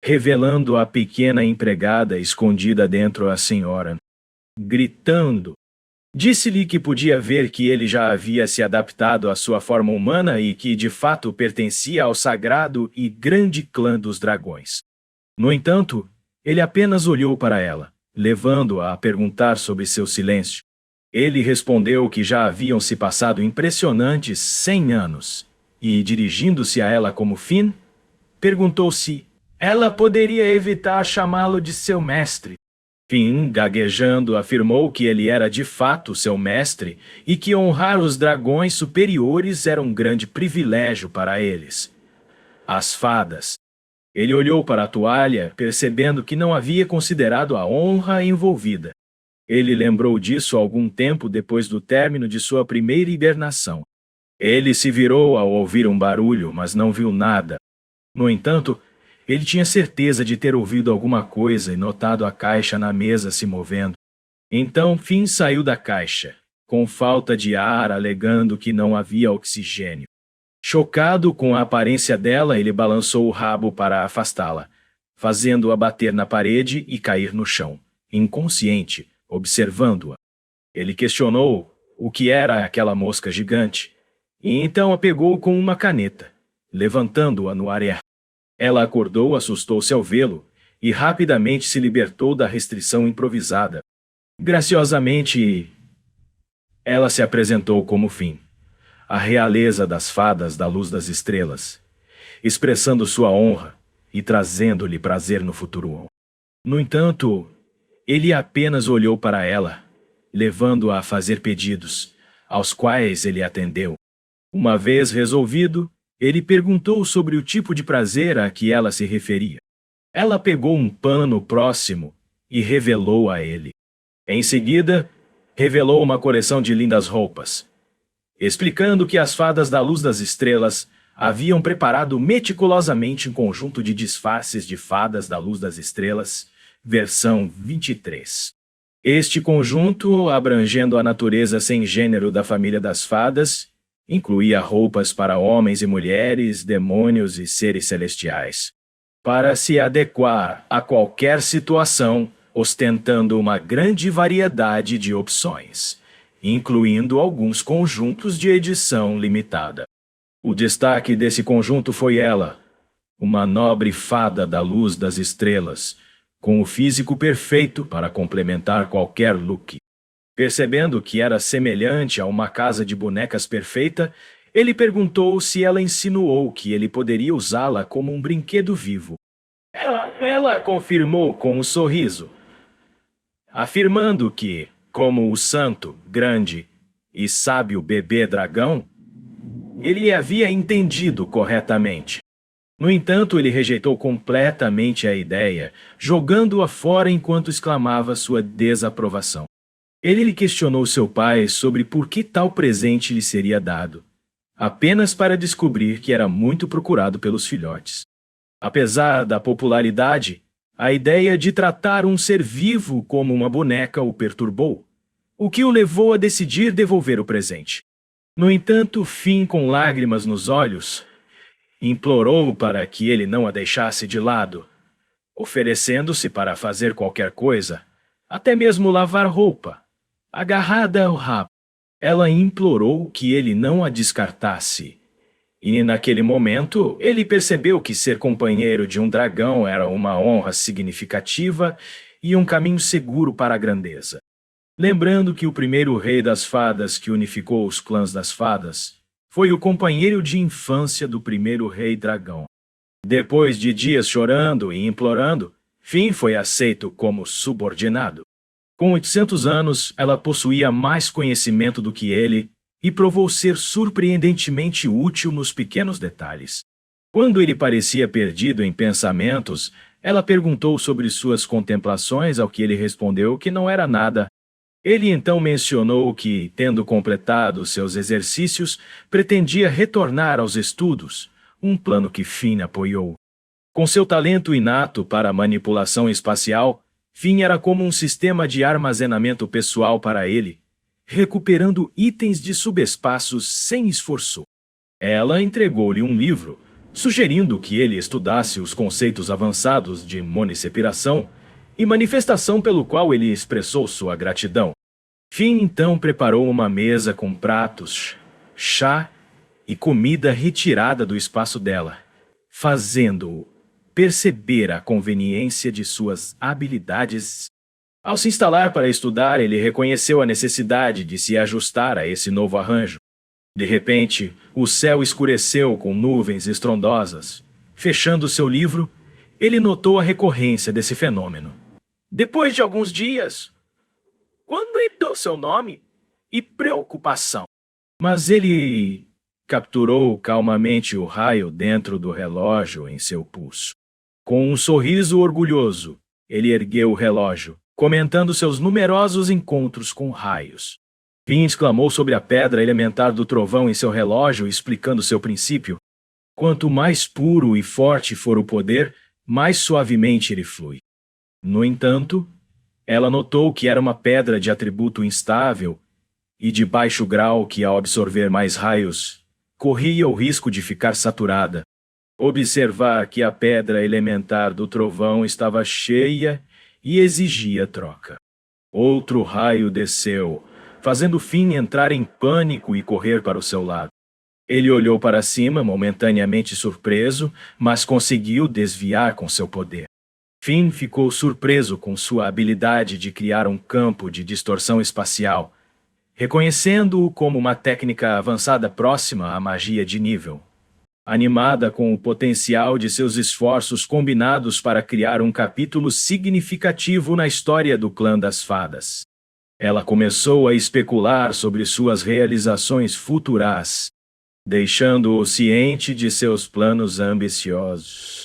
revelando a pequena empregada escondida dentro da senhora. Gritando, disse-lhe que podia ver que ele já havia se adaptado à sua forma humana e que, de fato, pertencia ao sagrado e grande clã dos dragões. No entanto, ele apenas olhou para ela, levando-a a perguntar sobre seu silêncio. Ele respondeu que já haviam se passado impressionantes 100 anos, e, dirigindo-se a ela como Finn, perguntou se ela poderia evitar chamá-lo de seu mestre. Finn, gaguejando, afirmou que ele era de fato seu mestre e que honrar os dragões superiores era um grande privilégio para eles. As fadas. Ele olhou para a toalha, percebendo que não havia considerado a honra envolvida. Ele lembrou disso algum tempo depois do término de sua primeira hibernação. Ele se virou ao ouvir um barulho, mas não viu nada. No entanto, ele tinha certeza de ter ouvido alguma coisa e notado a caixa na mesa se movendo. Então Finn saiu da caixa, com falta de ar, alegando que não havia oxigênio. Chocado com a aparência dela, ele balançou o rabo para afastá-la, fazendo-a bater na parede e cair no chão, inconsciente, observando-a. Ele questionou o que era aquela mosca gigante, e então a pegou com uma caneta, levantando-a no ar. Ela acordou, assustou-se ao vê-lo, e rapidamente se libertou da restrição improvisada. Graciosamente, ela se apresentou como Finn, a realeza das fadas da luz das estrelas, expressando sua honra e trazendo-lhe prazer no futuro. No entanto, ele apenas olhou para ela, levando-a a fazer pedidos, aos quais ele atendeu. Uma vez resolvido, ele perguntou sobre o tipo de prazer a que ela se referia. Ela pegou um pano próximo e revelou a ele. Em seguida, revelou uma coleção de lindas roupas, explicando que as fadas da luz das estrelas haviam preparado meticulosamente um conjunto de disfarces de fadas da luz das estrelas, versão 23. Este conjunto, abrangendo a natureza sem gênero da família das fadas, incluía roupas para homens e mulheres, demônios e seres celestiais, para se adequar a qualquer situação, ostentando uma grande variedade de opções, incluindo alguns conjuntos de edição limitada. O destaque desse conjunto foi ela, uma nobre fada da luz das estrelas, com o físico perfeito para complementar qualquer look. Percebendo que era semelhante a uma casa de bonecas perfeita, ele perguntou se ela insinuou que ele poderia usá-la como um brinquedo vivo. Ela confirmou com um sorriso, afirmando que, como o santo, grande e sábio bebê dragão, ele havia entendido corretamente. No entanto, ele rejeitou completamente a ideia, jogando-a fora enquanto exclamava sua desaprovação. Ele lhe questionou seu pai sobre por que tal presente lhe seria dado, apenas para descobrir que era muito procurado pelos filhotes. Apesar da popularidade, a ideia de tratar um ser vivo como uma boneca o perturbou, o que o levou a decidir devolver o presente. No entanto, Finn, com lágrimas nos olhos, implorou para que ele não a deixasse de lado, oferecendo-se para fazer qualquer coisa, até mesmo lavar roupa. Agarrada ao rabo, ela implorou que ele não a descartasse. E naquele momento, ele percebeu que ser companheiro de um dragão era uma honra significativa e um caminho seguro para a grandeza. Lembrando que o primeiro rei das fadas que unificou os clãs das fadas foi o companheiro de infância do primeiro rei dragão. Depois de dias chorando e implorando, Finn foi aceito como subordinado. Com 800 anos, ela possuía mais conhecimento do que ele e provou ser surpreendentemente útil nos pequenos detalhes. Quando ele parecia perdido em pensamentos, ela perguntou sobre suas contemplações, ao que ele respondeu que não era nada. Ele então mencionou que, tendo completado seus exercícios, pretendia retornar aos estudos, um plano que Finn apoiou. Com seu talento inato para a manipulação espacial, Finn era como um sistema de armazenamento pessoal para ele, recuperando itens de subespaços sem esforço. Ela entregou-lhe um livro, sugerindo que ele estudasse os conceitos avançados de monisepiração e manifestação, pelo qual ele expressou sua gratidão. Finn então preparou uma mesa com pratos, chá e comida retirada do espaço dela, fazendo-o perceber a conveniência de suas habilidades. Ao se instalar para estudar, ele reconheceu a necessidade de se ajustar a esse novo arranjo. De repente, o céu escureceu com nuvens estrondosas. Fechando seu livro, ele notou a recorrência desse fenômeno. Depois de alguns dias, quando ele deu seu nome e preocupação. Mas ele capturou calmamente o raio dentro do relógio em seu pulso. Com um sorriso orgulhoso, ele ergueu o relógio, comentando seus numerosos encontros com raios. Finn exclamou sobre a pedra elementar do trovão em seu relógio, explicando seu princípio. Quanto mais puro e forte for o poder, mais suavemente ele flui. No entanto, ela notou que era uma pedra de atributo instável e de baixo grau que, ao absorver mais raios, corria o risco de ficar saturada. Observar que a pedra elementar do trovão estava cheia e exigia troca. Outro raio desceu, fazendo Finn entrar em pânico e correr para o seu lado. Ele olhou para cima, momentaneamente surpreso, mas conseguiu desviar com seu poder. Finn ficou surpreso com sua habilidade de criar um campo de distorção espacial, reconhecendo-o como uma técnica avançada próxima à magia de nível. Animada com o potencial de seus esforços combinados para criar um capítulo significativo na história do Clã das Fadas, ela começou a especular sobre suas realizações futuras, deixando-o ciente de seus planos ambiciosos.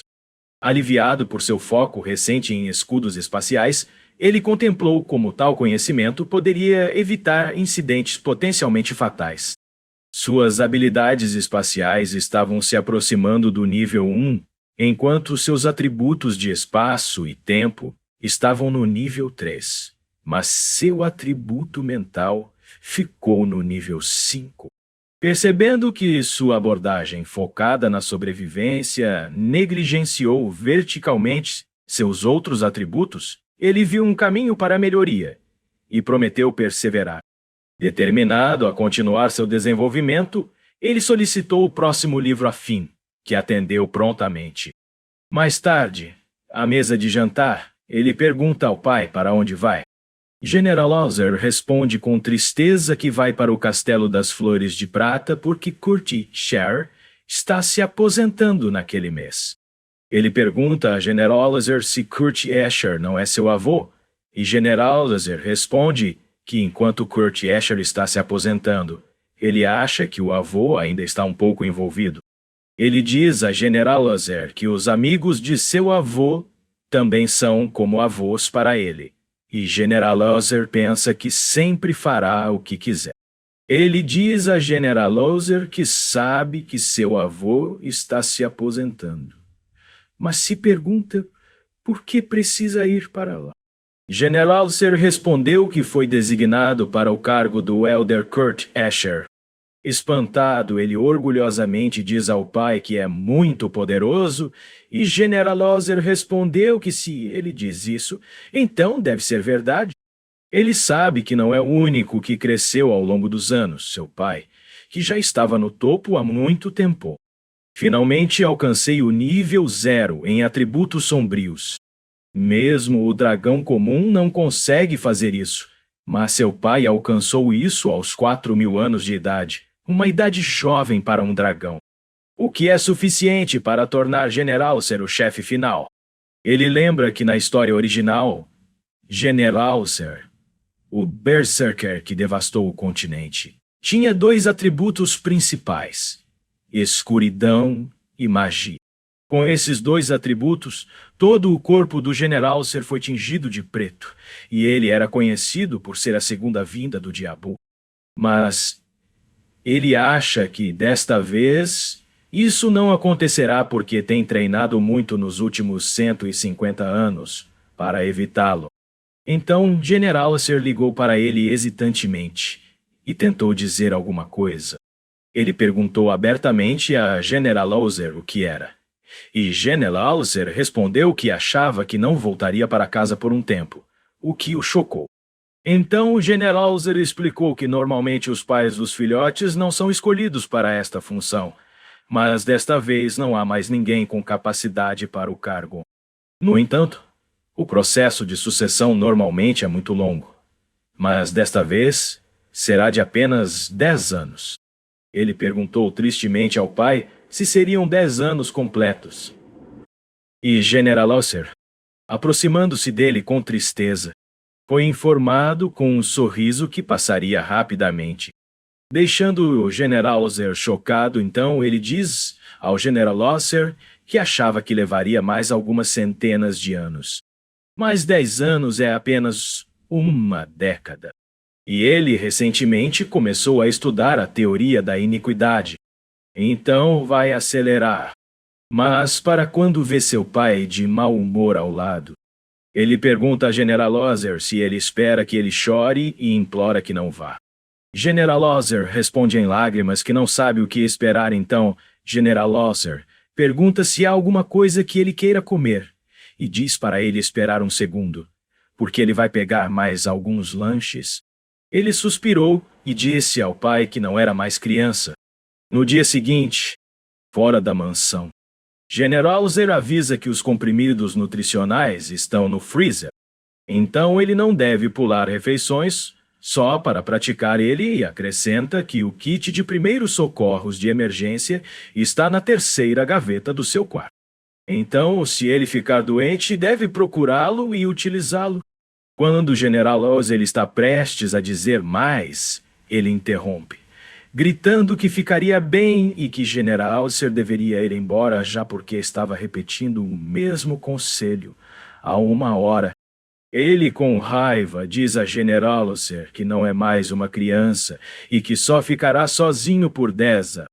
Aliviado por seu foco recente em escudos espaciais, ele contemplou como tal conhecimento poderia evitar incidentes potencialmente fatais. Suas habilidades espaciais estavam se aproximando do nível 1, enquanto seus atributos de espaço e tempo estavam no nível 3. Mas seu atributo mental ficou no nível 5. Percebendo que sua abordagem focada na sobrevivência negligenciou verticalmente seus outros atributos, ele viu um caminho para a melhoria e prometeu perseverar. Determinado a continuar seu desenvolvimento, ele solicitou o próximo livro a Finn, que atendeu prontamente. Mais tarde, à mesa de jantar, ele pergunta ao pai para onde vai. General Ozer responde com tristeza que vai para o Castelo das Flores de Prata porque Kurt Sher está se aposentando naquele mês. Ele pergunta a General Ozer se Kurt Escher não é seu avô, e General Ozer responde que enquanto Kurt Escher está se aposentando, ele acha que o avô ainda está um pouco envolvido. Ele diz a General Ozer que os amigos de seu avô também são como avós para ele, e General Ozer pensa que sempre fará o que quiser. Ele diz a General Ozer que sabe que seu avô está se aposentando, mas se pergunta por que precisa ir para lá. General Ozer respondeu que foi designado para o cargo do Elder Kurt Escher. Espantado, ele orgulhosamente diz ao pai que é muito poderoso, e General Ozer respondeu que se ele diz isso, então deve ser verdade. Ele sabe que não é o único que cresceu ao longo dos anos, seu pai, que já estava no topo há muito tempo. Finalmente alcancei o nível 0 em atributos sombrios. Mesmo o dragão comum não consegue fazer isso, mas seu pai alcançou isso aos 4.000 anos de idade, uma idade jovem para um dragão, o que é suficiente para tornar General Ozer o chefe final. Ele lembra que na história original, General Ozer, o Berserker que devastou o continente, tinha dois atributos principais: escuridão e magia. Com esses dois atributos, todo o corpo do General Ser foi tingido de preto, e ele era conhecido por ser a segunda vinda do diabo. Mas ele acha que, desta vez, isso não acontecerá porque tem treinado muito nos últimos 150 anos para evitá-lo. Então, General Ser ligou para ele hesitantemente e tentou dizer alguma coisa. Ele perguntou abertamente a General Ozer o que era. E General Ozer respondeu que achava que não voltaria para casa por um tempo, o que o chocou. Então o General Ozer explicou que normalmente os pais dos filhotes não são escolhidos para esta função, mas desta vez não há mais ninguém com capacidade para o cargo. No entanto, o processo de sucessão normalmente é muito longo, mas desta vez será de apenas 10 anos. Ele perguntou tristemente ao pai se seriam 10 anos completos. E General Ozer, aproximando-se dele com tristeza, foi informado com um sorriso que passaria rapidamente. Deixando o General Ozer chocado, então ele diz ao General Ozer que achava que levaria mais algumas centenas de anos. Mas 10 anos é apenas uma década. E ele recentemente começou a estudar a teoria da iniquidade. Então vai acelerar. Mas para quando vê seu pai de mau humor ao lado, ele pergunta a General Ozer se ele espera que ele chore e implora que não vá. General Ozer responde em lágrimas que não sabe o que esperar. Então General Ozer pergunta se há alguma coisa que ele queira comer e diz para ele esperar um segundo, porque ele vai pegar mais alguns lanches. Ele suspirou e disse ao pai que não era mais criança. No dia seguinte, fora da mansão, General Ozer avisa que os comprimidos nutricionais estão no freezer. Então ele não deve pular refeições só para praticar ele e acrescenta que o kit de primeiros socorros de emergência está na terceira gaveta do seu quarto. Então, se ele ficar doente, deve procurá-lo e utilizá-lo. Quando o General Ozer está prestes a dizer mais, ele interrompe, gritando que ficaria bem e que General Ozer deveria ir embora já porque estava repetindo o mesmo conselho há 1 hora. Ele, com raiva, diz a General Ozer que não é mais uma criança e que só ficará sozinho por 10 anos.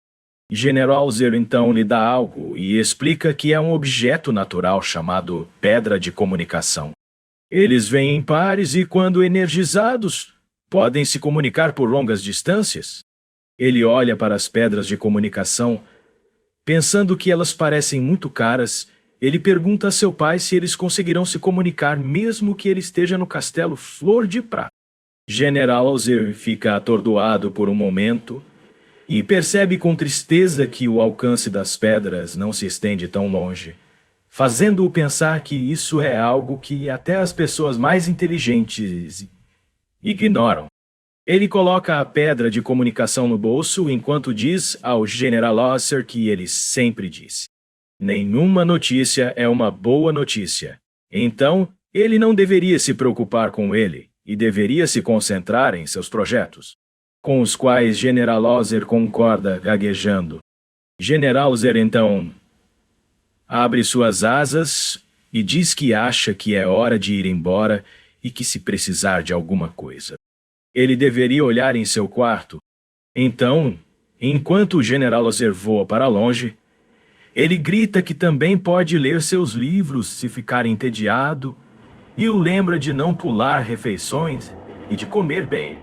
General Ozer então lhe dá algo e explica que é um objeto natural chamado pedra de comunicação. Eles vêm em pares e, quando energizados, podem se comunicar por longas distâncias. Ele olha para as pedras de comunicação. Pensando que elas parecem muito caras, ele pergunta a seu pai se eles conseguirão se comunicar mesmo que ele esteja no castelo Flor de Prata. General Ozer fica atordoado por um momento e percebe com tristeza que o alcance das pedras não se estende tão longe, fazendo-o pensar que isso é algo que até as pessoas mais inteligentes ignoram. Ele coloca a pedra de comunicação no bolso enquanto diz ao General Ozer que ele sempre disse: nenhuma notícia é uma boa notícia. Então, ele não deveria se preocupar com ele e deveria se concentrar em seus projetos, com os quais General Ozer concorda gaguejando. General Ozer então abre suas asas e diz que acha que é hora de ir embora e que se precisar de alguma coisa, ele deveria olhar em seu quarto. Então, enquanto o General Ozer voa para longe, ele grita que também pode ler seus livros se ficar entediado e o lembra de não pular refeições e de comer bem.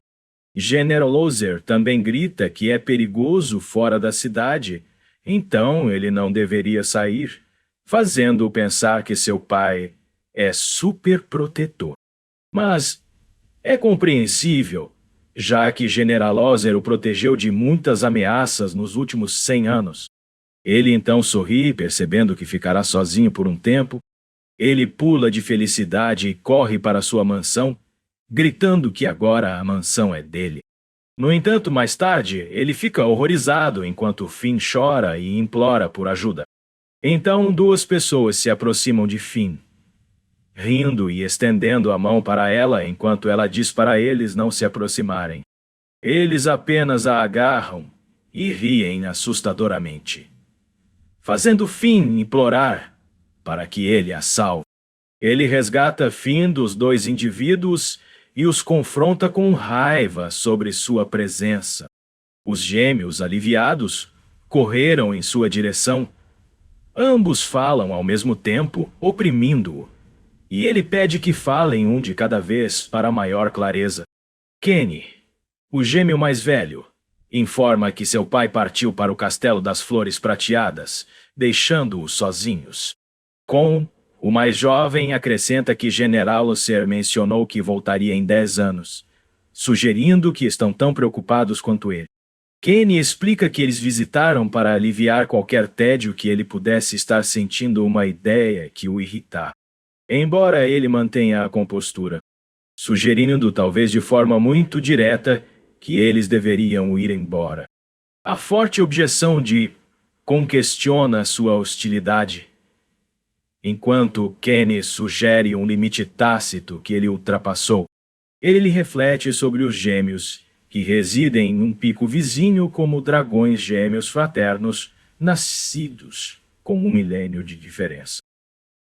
General Ozer também grita que é perigoso fora da cidade, então ele não deveria sair, fazendo-o pensar que seu pai é super protetor. Mas é compreensível, já que General Ozer o protegeu de muitas ameaças nos últimos 100 anos. Ele então sorri, percebendo que ficará sozinho por um tempo. Ele pula de felicidade e corre para sua mansão, gritando que agora a mansão é dele. No entanto, mais tarde, ele fica horrorizado enquanto Finn chora e implora por ajuda. Então, 2 pessoas se aproximam de Finn, rindo e estendendo a mão para ela enquanto ela diz para eles não se aproximarem. Eles apenas a agarram e riem assustadoramente, fazendo Finn implorar para que ele a salve. Ele resgata Finn dos dois indivíduos e os confronta com raiva sobre sua presença. Os gêmeos, aliviados, correram em sua direção. Ambos falam ao mesmo tempo, oprimindo-o, e ele pede que falem um de cada vez para maior clareza. Kenny, o gêmeo mais velho, informa que seu pai partiu para o Castelo das Flores Prateadas, deixando-os sozinhos. Con, o mais jovem, acrescenta que General Lucer mencionou que voltaria em 10 anos, sugerindo que estão tão preocupados quanto ele. Kenny explica que eles visitaram para aliviar qualquer tédio que ele pudesse estar sentindo uma ideia que o irritar, embora ele mantenha a compostura, sugerindo, talvez de forma muito direta, que eles deveriam ir embora. A forte objeção de Con questiona sua hostilidade, enquanto Kenny sugere um limite tácito que ele ultrapassou. Ele reflete sobre os gêmeos, que residem em um pico vizinho como dragões gêmeos fraternos, nascidos com 1 milênio de diferença.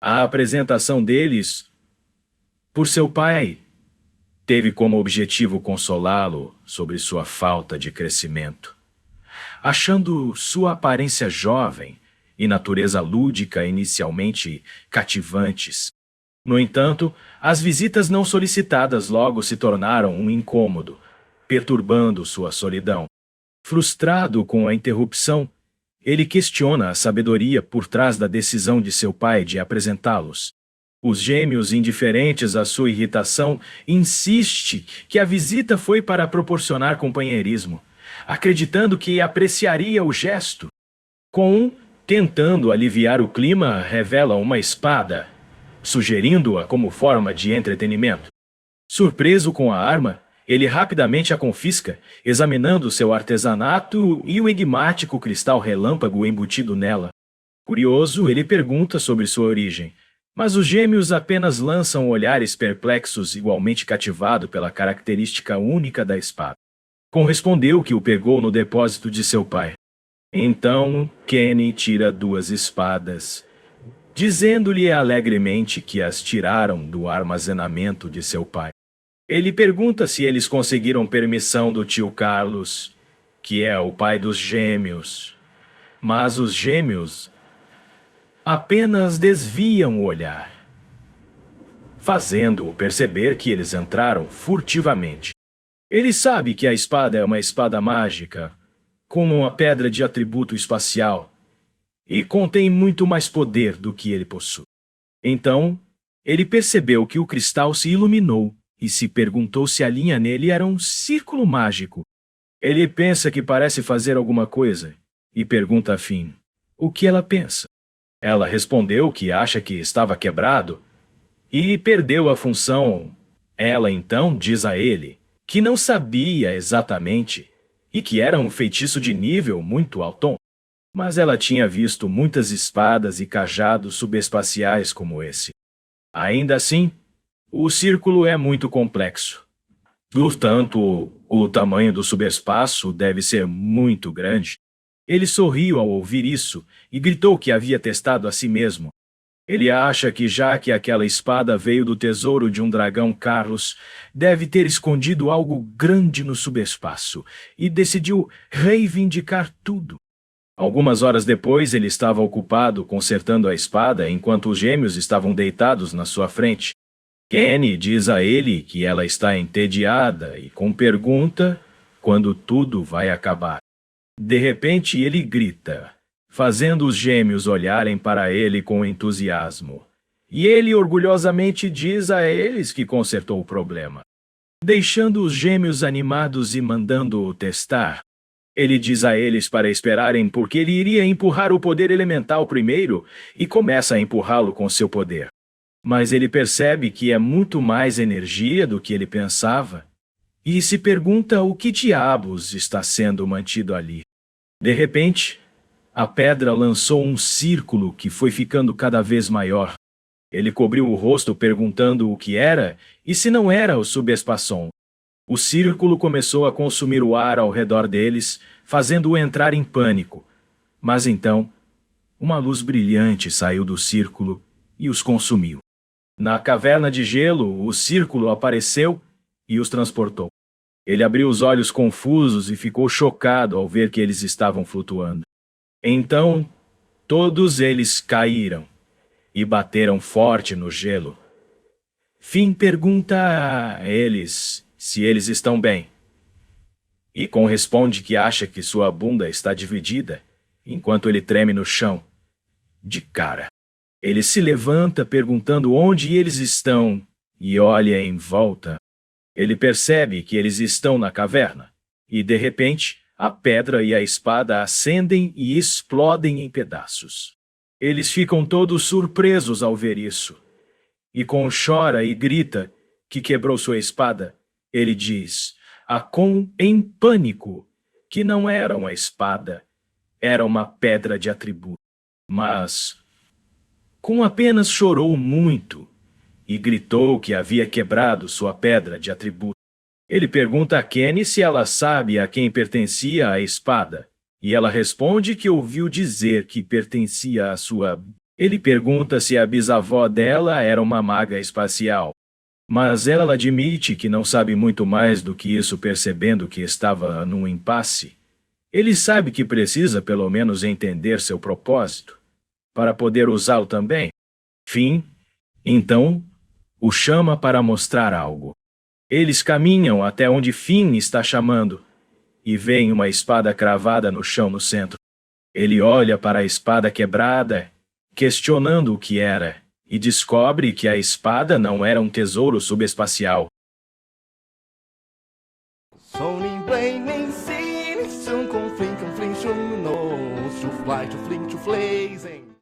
A apresentação deles por seu pai teve como objetivo consolá-lo sobre sua falta de crescimento. Achando sua aparência jovem e natureza lúdica inicialmente cativantes. No entanto, as visitas não solicitadas logo se tornaram um incômodo, perturbando sua solidão. Frustrado com a interrupção, ele questiona a sabedoria por trás da decisão de seu pai de apresentá-los. Os gêmeos, indiferentes à sua irritação, insiste que a visita foi para proporcionar companheirismo, acreditando que apreciaria o gesto. Com tentando aliviar o clima, revela uma espada, sugerindo-a como forma de entretenimento. Surpreso com a arma, ele rapidamente a confisca, examinando seu artesanato e o enigmático cristal relâmpago embutido nela. Curioso, ele pergunta sobre sua origem, mas os gêmeos apenas lançam olhares perplexos, igualmente cativado pela característica única da espada. Correspondeu que o pegou no depósito de seu pai. Então, Kenny tira 2 espadas, dizendo-lhe alegremente que as tiraram do armazenamento de seu pai. Ele pergunta se eles conseguiram permissão do tio Carlos, que é o pai dos gêmeos. Mas os gêmeos apenas desviam o olhar, fazendo-o perceber que eles entraram furtivamente. Ele sabe que a espada é uma espada mágica, como uma pedra de atributo espacial, e contém muito mais poder do que ele possui. Então, ele percebeu que o cristal se iluminou e se perguntou se a linha nele era um círculo mágico. Ele pensa que parece fazer alguma coisa e pergunta a Finn o que ela pensa. Ela respondeu que acha que estava quebrado e perdeu a função. Ela então diz a ele que não sabia exatamente e que era um feitiço de nível muito alto, mas ela tinha visto muitas espadas e cajados subespaciais como esse. Ainda assim, o círculo é muito complexo. Portanto, o tamanho do subespaço deve ser muito grande. Ele sorriu ao ouvir isso e gritou que havia testado a si mesmo. Ele acha que já que aquela espada veio do tesouro de um dragão Carlos, deve ter escondido algo grande no subespaço e decidiu reivindicar tudo. Algumas horas depois, ele estava ocupado consertando a espada enquanto os gêmeos estavam deitados na sua frente. Kenny diz a ele que ela está entediada e pergunta quando tudo vai acabar. De repente, ele grita, fazendo os gêmeos olharem para ele com entusiasmo. E ele orgulhosamente diz a eles que consertou o problema, deixando os gêmeos animados e mandando-o testar. Ele diz a eles para esperarem porque ele iria empurrar o poder elemental primeiro e começa a empurrá-lo com seu poder. Mas ele percebe que é muito mais energia do que ele pensava e se pergunta o que diabos está sendo mantido ali. De repente, a pedra lançou um círculo que foi ficando cada vez maior. Ele cobriu o rosto perguntando o que era e se não era o subespaçon. O círculo começou a consumir o ar ao redor deles, fazendo-o entrar em pânico. Mas então, uma luz brilhante saiu do círculo e os consumiu. Na caverna de gelo, o círculo apareceu e os transportou. Ele abriu os olhos confusos e ficou chocado ao ver que eles estavam flutuando. Então, todos eles caíram e bateram forte no gelo. Finn pergunta a eles se eles estão bem. E Con responde que acha que sua bunda está dividida, enquanto ele treme no chão. De cara. Ele se levanta perguntando onde eles estão e olha em volta. Ele percebe que eles estão na caverna, e de repente, a pedra e a espada acendem e explodem em pedaços. Eles ficam todos surpresos ao ver isso. E Con chora e grita que quebrou sua espada. Ele diz a Con em pânico que não era uma espada, era uma pedra de atributo. Mas Con apenas chorou muito e gritou que havia quebrado sua pedra de atributo. Ele pergunta a Kenny se ela sabe a quem pertencia a espada, e ela responde que ouviu dizer que pertencia à sua... Ele pergunta se a bisavó dela era uma maga espacial, mas ela admite que não sabe muito mais do que isso, percebendo que estava num impasse. Ele sabe que precisa pelo menos entender seu propósito, para poder usá-lo também. Finn, então, o chama para mostrar algo. Eles caminham até onde Finn está chamando e veem uma espada cravada no chão no centro. Ele olha para a espada quebrada, questionando o que era, e descobre que a espada não era um tesouro subespacial,